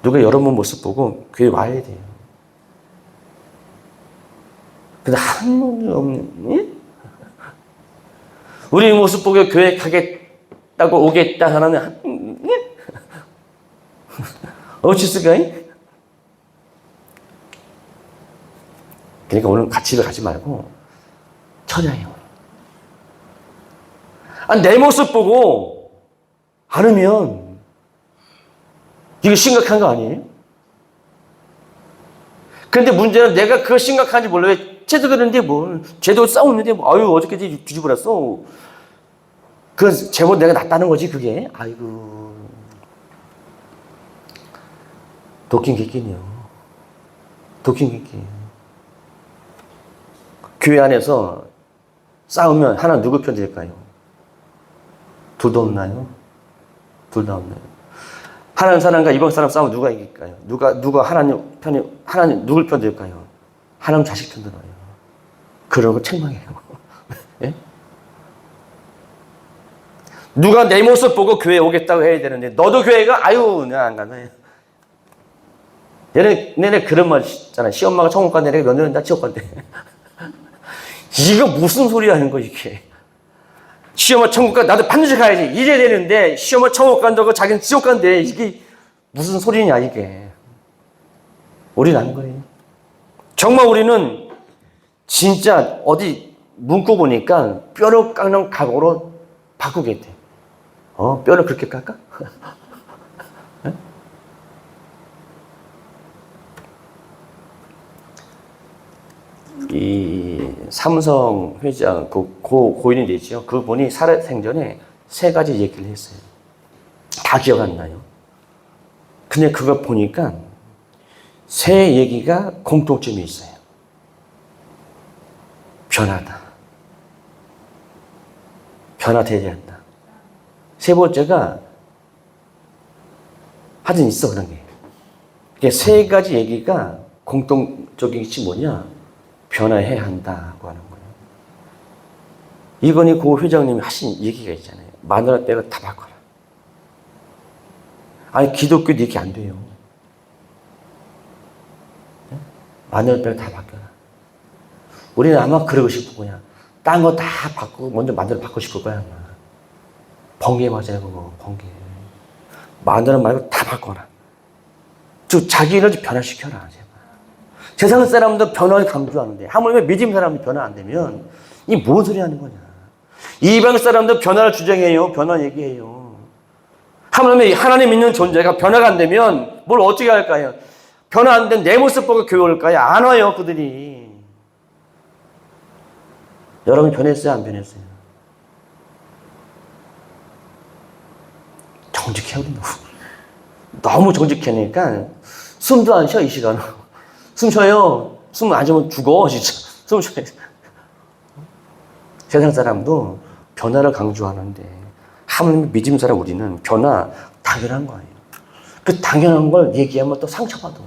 누가 여러분 모습 보고 교회 와야 돼요. 근데 한 놈이 없는, 우리 모습 보고 교회 가겠다고 오겠다 하나는 어찌쓸까? 그러니까 오늘 같이 집에 가지 말고 찾아요. 내 모습 보고 안 오면 이게 심각한 거 아니에요? 그런데 문제는 내가 그거 심각한지 몰라. 왜 쟤도 그러는데 뭘. 쟤도 싸우는데 뭐. 아유 어저께 뒤집어놨어. 그 제법 내가 낫다는 거지 그게. 아이고. 도끼 객기네요. 도끼 객기. 교회 안에서 싸우면 하나 누구 편 될까요? 둘 다 없나요? 둘 다 없나요? 하나님 사람과 이방 사람 싸우면 누가 이길까요? 누가 하나님 누굴 편 될까요? 하나님 자식 편 들어요. 그러고 책망해요. 예? 누가 내 모습 보고 교회 오겠다고 해야 되는데 너도 교회가 아유 내가 안 가네. 얘네 그런 말 있잖아. 시엄마가 천국 간대 내가 며느리는 다 지옥 간대. 이거 무슨 소리 하는 거 이게. 시험을 천국 가 나도 반드시 가야지 이래야 되는데 시험을 천국 간다고 자기는 지옥 간대. 이게 무슨 소리냐 이게. 우리는 안 거예요. 정말 우리는 진짜 어디 문구 보니까 뼈를 깎는 각오로 바꾸게 돼. 뼈를 그렇게 깎아? 이 삼성 회장 고인이 되죠. 그분이 살아생전에 3가지 얘기를 했어요. 다 기억 안 나요. 근데 그거 보니까 3 얘기가 공통점이 있어요. 변하다. 변화되어야 한다. 3번째가 하여튼 있어 그런 게. 이게 3가지 얘기가 공통적인 것이 뭐냐? 변화해야 한다고 하는 거예요. 이건희 고 회장님이 하신 얘기가 있잖아요. 마누라 빼고 다 바꿔라. 아니 기독교도 이렇게 안 돼요. 마누라 빼고 다 바꿔라. 우리는 아마 그러고 싶을 거야. 딴 거 다 바꾸고 먼저 마누라 바꾸고 싶을 거야 아마. 번개 맞아요 그거. 번개. 마누라 말고 다 바꿔라. 자기를 변화시켜라. 세상 사람도 변화를 강조하는데 하물며 믿음 사람도 변화 안 되면 이 뭔 소리 하는 거냐. 이방 사람도 변화를 주장해요. 변화 얘기해요. 하물며 하나님 믿는 존재가 변화가 안 되면 뭘 어떻게 할까요? 변화 안 된 내 모습 보고 교회 올까요? 안 와요 그들이. 여러분 변했어요 안 변했어요? 정직해 우리 너무 정직하니까 숨도 안 쉬어 이 시간은. 숨 쉬어요. 숨 안 쉬면 죽어 진짜. 숨 쉬어요. 세상 사람도 변화를 강조하는데 하나님 믿음 사람 우리는 변화 당연한 거예요. 그 당연한 걸 얘기하면 또 상처받아.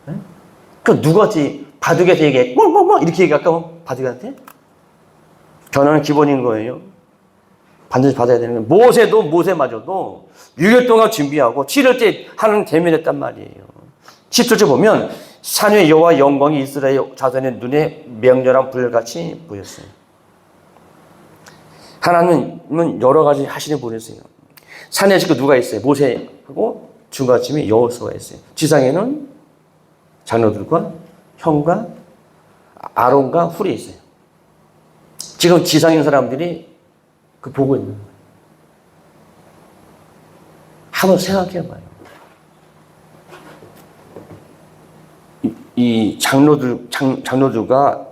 네? 그 누구한테 바둑한테 얘기해 뭐 이렇게 얘기할까 바둑한테? 변화는 기본인 거예요. 반드시 받아야 되는 거예요. 모세마저도 6일 동안 준비하고 7일째 하나님 대면했단 말이에요. 10절째 보면 산 위에 여호와 영광이 이스라엘 자손의 눈에 맹렬한 불같이 보였어요. 하나님은 여러 가지 하시는 분이세요. 산에 지금 누가 있어요? 모세하고 중간쯤에 여호수아가 있어요. 지상에는 장로들과 형과 아론과 훌이 있어요. 지금 지상에 있는 사람들이 그 보고 있는 거예요. 한번 생각해 봐요. 이 장로들과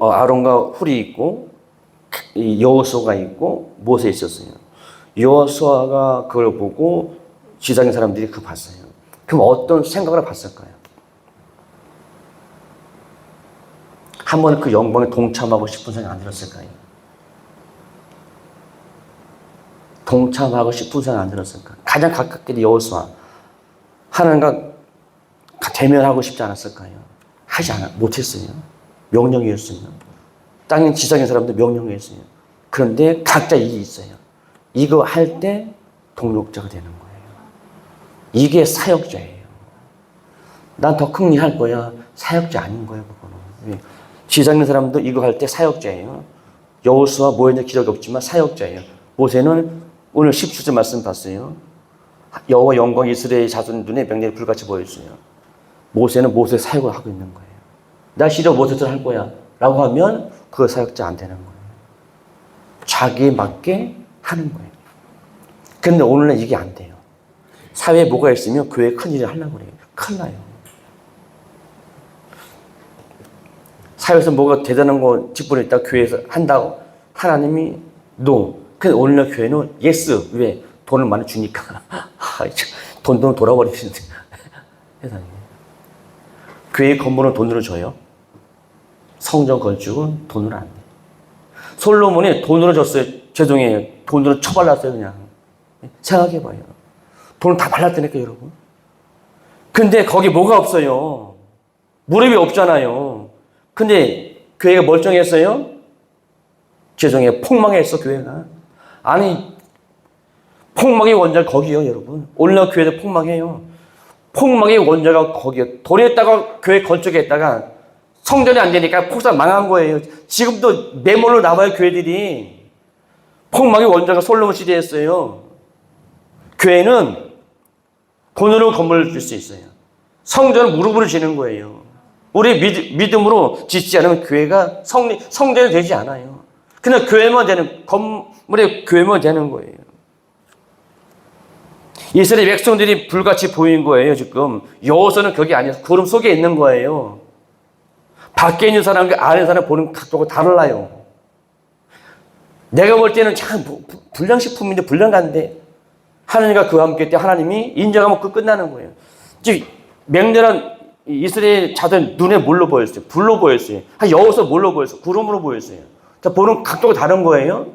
아론과 훌이 있고 이 여호수아가 있고 모세 있었어요. 여호수아가 그걸 보고 지상의 사람들이 그거 봤어요. 그럼 어떤 생각을 봤을까요? 한번 그 영광에 동참하고 싶은 생각 안 들었을까요? 동참하고 싶은 생각 안 들었을까? 가장 가깝게 여호수아 하나님과 대면하고 싶지 않았을까요? 못했어요. 명령이었어요. 땅의 지상의 사람들 명령이었어요. 그런데 각자 일이 있어요. 이거 할 때 동력자가 되는 거예요. 이게 사역자예요. 난 더 큰 일 할 거야. 사역자 아닌 거예요, 그거는. 지상의 사람도 이거 할 때 사역자예요. 여호수아 모세는 기록이 없지만 사역자예요. 모세는 오늘 17절 말씀 봤어요. 여호와 영광이 이스라엘 자손 눈에 맹렬히 불같이 보였어요. 모세는 모세 사역을 하고 있는 거예요. 나 싫어 모세를 할 거야 라고 하면 그 사역자 안 되는 거예요. 자기에 맞게 하는 거예요. 근데 오늘은 이게 안 돼요. 사회에 뭐가 있으면 교회에 큰일을 하려고 그래요. 큰일 나요. 사회에서 뭐가 대단한 거 직분이 있다 교회에서 한다고 하나님이 no. 근데 오늘날 교회는 yes. 왜? 돈을 많이 주니까. 돈도 돌아버리시는데. 세상에. 교회 건물은 돈으로 줘요. 성전 건축은 돈으로 안 돼. 솔로몬이 돈으로 줬어요. 죄송해요. 돈으로 쳐발랐어요, 그냥. 생각해봐요. 돈을 다 발랐다니까, 여러분. 근데 거기 뭐가 없어요? 무릎이 없잖아요. 근데 교회가 멀쩡했어요? 죄송해요. 폭망했어, 교회가. 아니, 폭망의 원자가 거기요, 여러분. 오늘날 교회도 폭망해요. 폭망의 원자가 거기요. 돈에다가 교회 건축했다가 성전이 안 되니까 폭삭 망한 거예요. 지금도 매몰로 나와요, 교회들이. 폭망의 원자가 솔로몬 시대였어요. 교회는 돈으로 건물을 줄 수 있어요. 성전은 무릎으로 지는 거예요. 우리 믿음으로 짓지 않으면 교회가 성전이 되지 않아요. 그냥 교회만 되는, 건물의 교회만 되는 거예요. 이스라엘 백성들이 불같이 보인 거예요, 지금. 여호수아는 거기 아니어서 구름 속에 있는 거예요. 밖에 있는 사람과 안에 있는 사람 보는 각도가 달라요. 내가 볼 때는 참 불량식품인데 불량간데 하나님과 그와 함께 때 하나님이 인정하면 그 끝나는 거예요. 즉 맹렬한 이스라엘 자들 눈에 뭘로 보였어요? 불로 보였어요. 여호수아 뭘로 보였어요? 구름으로 보였어요. 자, 보는 각도가 다른 거예요.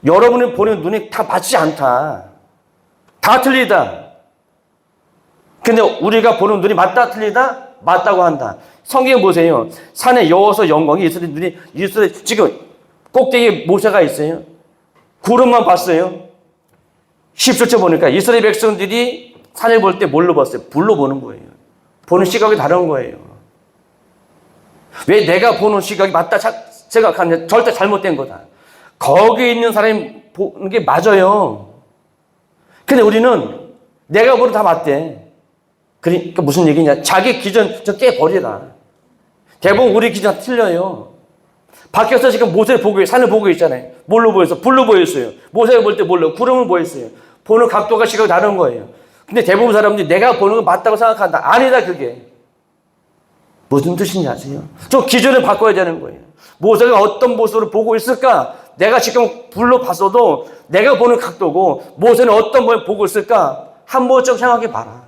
여러분이 보는 눈이 다 맞지 않다. 다 틀리다. 근데 우리가 보는 눈이 맞다 틀리다? 맞다고 한다. 성경에 보세요. 산에 여호수아 영광이 이스라엘 지금 꼭대기에 모세가 있어요. 구름만 봤어요. 10절째 보니까 이스라엘 백성들이 산을 볼 때 뭘로 봤어요? 불로 보는 거예요. 보는 시각이 다른 거예요. 왜 내가 보는 시각이 맞다 생각하는 절대 잘못된 거다. 거기 있는 사람이 보는 게 맞아요. 근데 우리는 내가 보는 다 맞대. 그러니까 무슨 얘기냐? 자기 기준 좀 깨버리라. 대부분 우리 기준 틀려요. 밖에서 지금 모세를 보고 산을 보고 있잖아요. 뭘로 보였어? 불로 보였어요. 모세를 볼 때 뭘로? 구름을 보였어요. 보는 각도가 시각이 다른 거예요. 근데 대부분 사람들이 내가 보는 거 맞다고 생각한다. 아니다, 그게. 무슨 뜻인지 아세요? 좀 기준을 바꿔야 되는 거예요. 모세가 어떤 모습으로 보고 있을까? 내가 지금 불로 봤어도 내가 보는 각도고 모세는 어떤 걸 보고 있을까? 한 번쯤 생각해 봐라.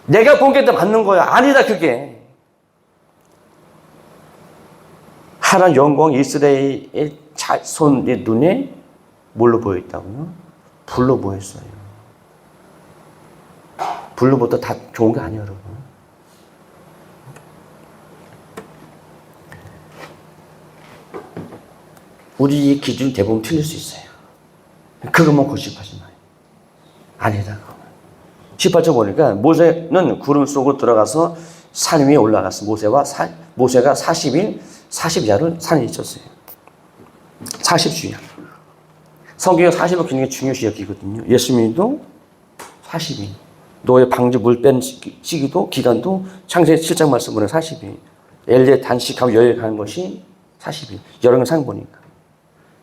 내가 본 게 다 맞는 거야. 아니다, 그게. 하나님 영광 이스라엘의 자손의 눈에 뭘로 보였다고요? 불로 보였어요. 불로부터 다 좋은 게 아니에요, 여러분. 우리의 기준 대부분 틀릴 수 있어요. 그것만 고집하지 마요. 아니다, 그거. 18절 보니까 모세는 구름 속으로 들어가서 산 위에 올라갔어. 모세가 40일, 40야를 산에 있었어요. 40주야. 성경에 40은 굉장히 중요 시기거든요. 예수님도 40일. 노예 방주 물 뺀 시기도, 기간도 창세기 7장 말씀 보면 40일. 엘리의 단식하고 여행 가는 것이 40일. 여러 개 상 보니까.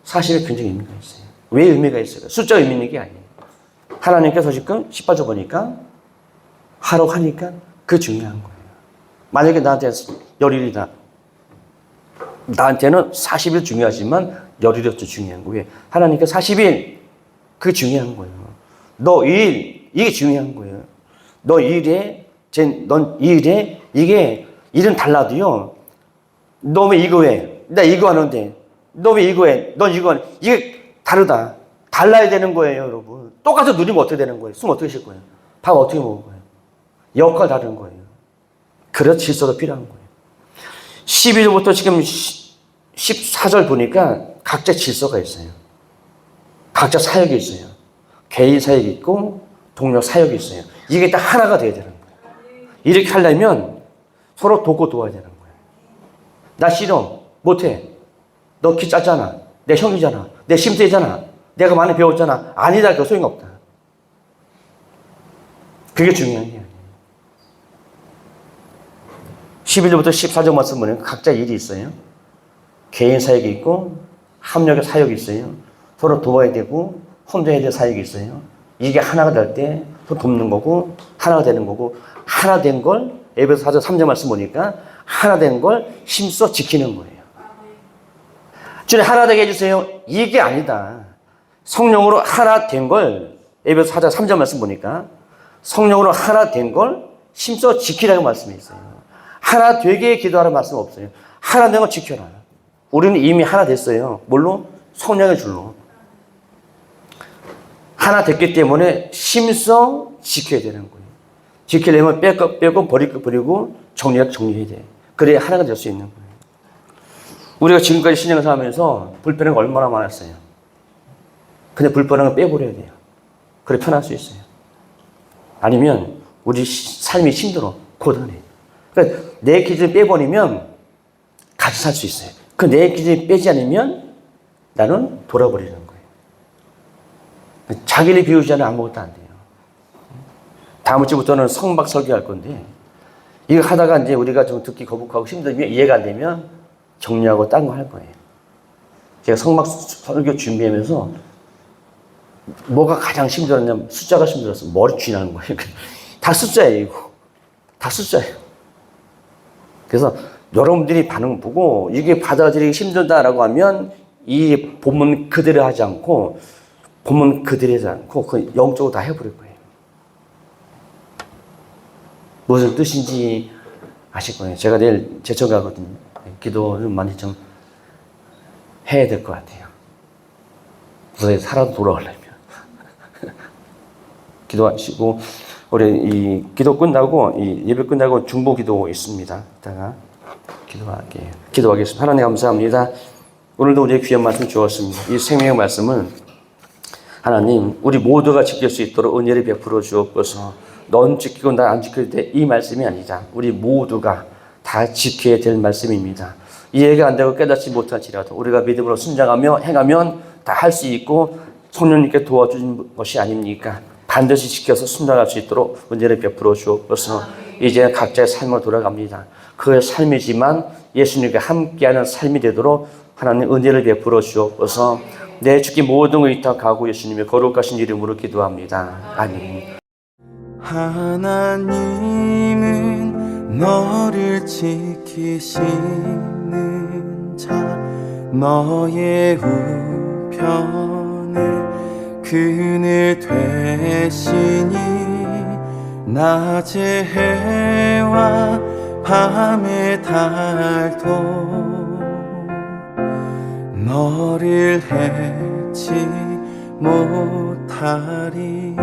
40일 굉장히 의미가 있어요. 왜 의미가 있어요? 숫자 의미 있는 게 아니에요. 하나님께서 지금 18절 보니까 하라고 하니까 그게 중요한 거예요. 만약에 나한테 열일이다. 나한테는 40일 중요하지만 열일이 더 중요한 거예요. 하나님께서 40일 그게 중요한 거예요. 너 일 이게 중요한 거예요. 너 일에 넌 일에 이게 일은 달라도요. 너 왜 이거 해? 나 이거 하는데 너 왜 이거 해? 넌 이거 하는 이게 다르다. 달라야 되는 거예요, 여러분. 똑같은 누리면 어떻게 되는 거예요? 숨 어떻게 쉴 거예요? 밥 어떻게 먹을 거예요? 역할 다른 거예요. 그래서 질서가 필요한 거예요. 12절부터 지금 14절 보니까 각자 질서가 있어요. 각자 사역이 있어요. 개인 사역이 있고 동료 사역이 있어요. 이게 다 하나가 돼야 되는 거예요. 이렇게 하려면 서로 돕고 도와야 되는 거예요. 나 싫어. 못해. 너 키 작잖아. 내 형이잖아. 내 심세잖아. 내가 많이 배웠잖아. 아니다. 그 소용이 없다. 그게 중요한 게 아니에요. 11절부터 14절 말씀 보면 각자 일이 있어요. 개인 사역이 있고 합력의 사역이 있어요. 서로 도와야 되고 혼자해야 될 사역이 있어요. 이게 하나가 될 때 또 돕는 거고 하나가 되는 거고 하나 된 걸 에베소 4절 3절 말씀 보니까 하나 된 걸 힘써 지키는 거예요. 주님 하나 되게 해주세요. 이게 아니다. 성령으로 하나 된 걸 에베소 4절 3절 말씀 보니까 성령으로 하나 된 걸 힘써 지키라는 말씀이 있어요. 하나 되게 기도하라는 말씀 없어요. 하나 된 걸 지켜라. 우리는 이미 하나 됐어요. 뭘로? 성령의 줄로. 하나 됐기 때문에 힘써 지켜야 되는 거예요. 지키려면 빼고 버릴 거 버리고 정리해야 돼. 그래야 하나가 될 수 있는 거예요. 우리가 지금까지 신앙을 살면서 불편한 거 얼마나 많았어요. 근데 불편한 거 빼버려야 돼요. 그래 편할 수 있어요. 아니면 우리 삶이 힘들어. 고단해. 그러니까 내 기준을 빼버리면 같이 살 수 있어요. 그 내 기준을 빼지 않으면 나는 돌아버리는 거예요. 자기를 비우지 않으면 아무것도 안 돼요. 다음 주부터는 성막 설교할 건데 이거 하다가 이제 우리가 좀 듣기 거북하고 힘들면 이해가 안 되면 정리하고 딴 거 할 거예요. 제가 성막 설교 준비하면서 뭐가 가장 힘들었냐면 숫자가 힘들었어. 머리 쥐나는 거예요. 다 숫자예요, 이거. 다 숫자예요. 그래서 여러분들이 반응 보고 이게 받아들이기 힘들다라고 하면 이 본문 그대로 하지 않고 본문 그대로 하지 않고 그 영적으로 다 해버릴 거예요. 무슨 뜻인지 아실 거예요. 제가 내일 제천 가거든요. 기도를 많이 좀 해야 될 것 같아요. 무사히 살아도 돌아오려면. 기도하시고, 우리 이 기도 끝나고, 이 예배 끝나고 중보 기도 있습니다. 이따가 기도할게요. 기도하겠습니다. 하나님 감사합니다. 오늘도 우리의 귀한 말씀 주었습니다. 이 생명의 말씀은 하나님, 우리 모두가 지킬 수 있도록 은혜를 베풀어 주옵소서. 넌 지키고 난 안 지킬 때 이 말씀이 아니다. 우리 모두가 다 지켜야 될 말씀입니다. 이해가 안 되고 깨닫지 못할지라도 우리가 믿음으로 순장하며 행하면 다 할 수 있고 성령님께 도와주신 것이 아닙니까? 반드시 지켜서 순장할 수 있도록 은혜를 베풀어 주옵소서. 이제 각자의 삶으로 돌아갑니다. 그의 삶이지만 예수님과 함께하는 삶이 되도록 하나님 은혜를 베풀어 주옵소서. 내 주께 모든 걸 의탁하고 예수님의 거룩하신 이름으로 기도합니다. 아멘. 하나님은 너를 지키시는 자, 너의 우편에 그늘 되시니 낮의 해와 밤의 달도 너를 해치 못하리.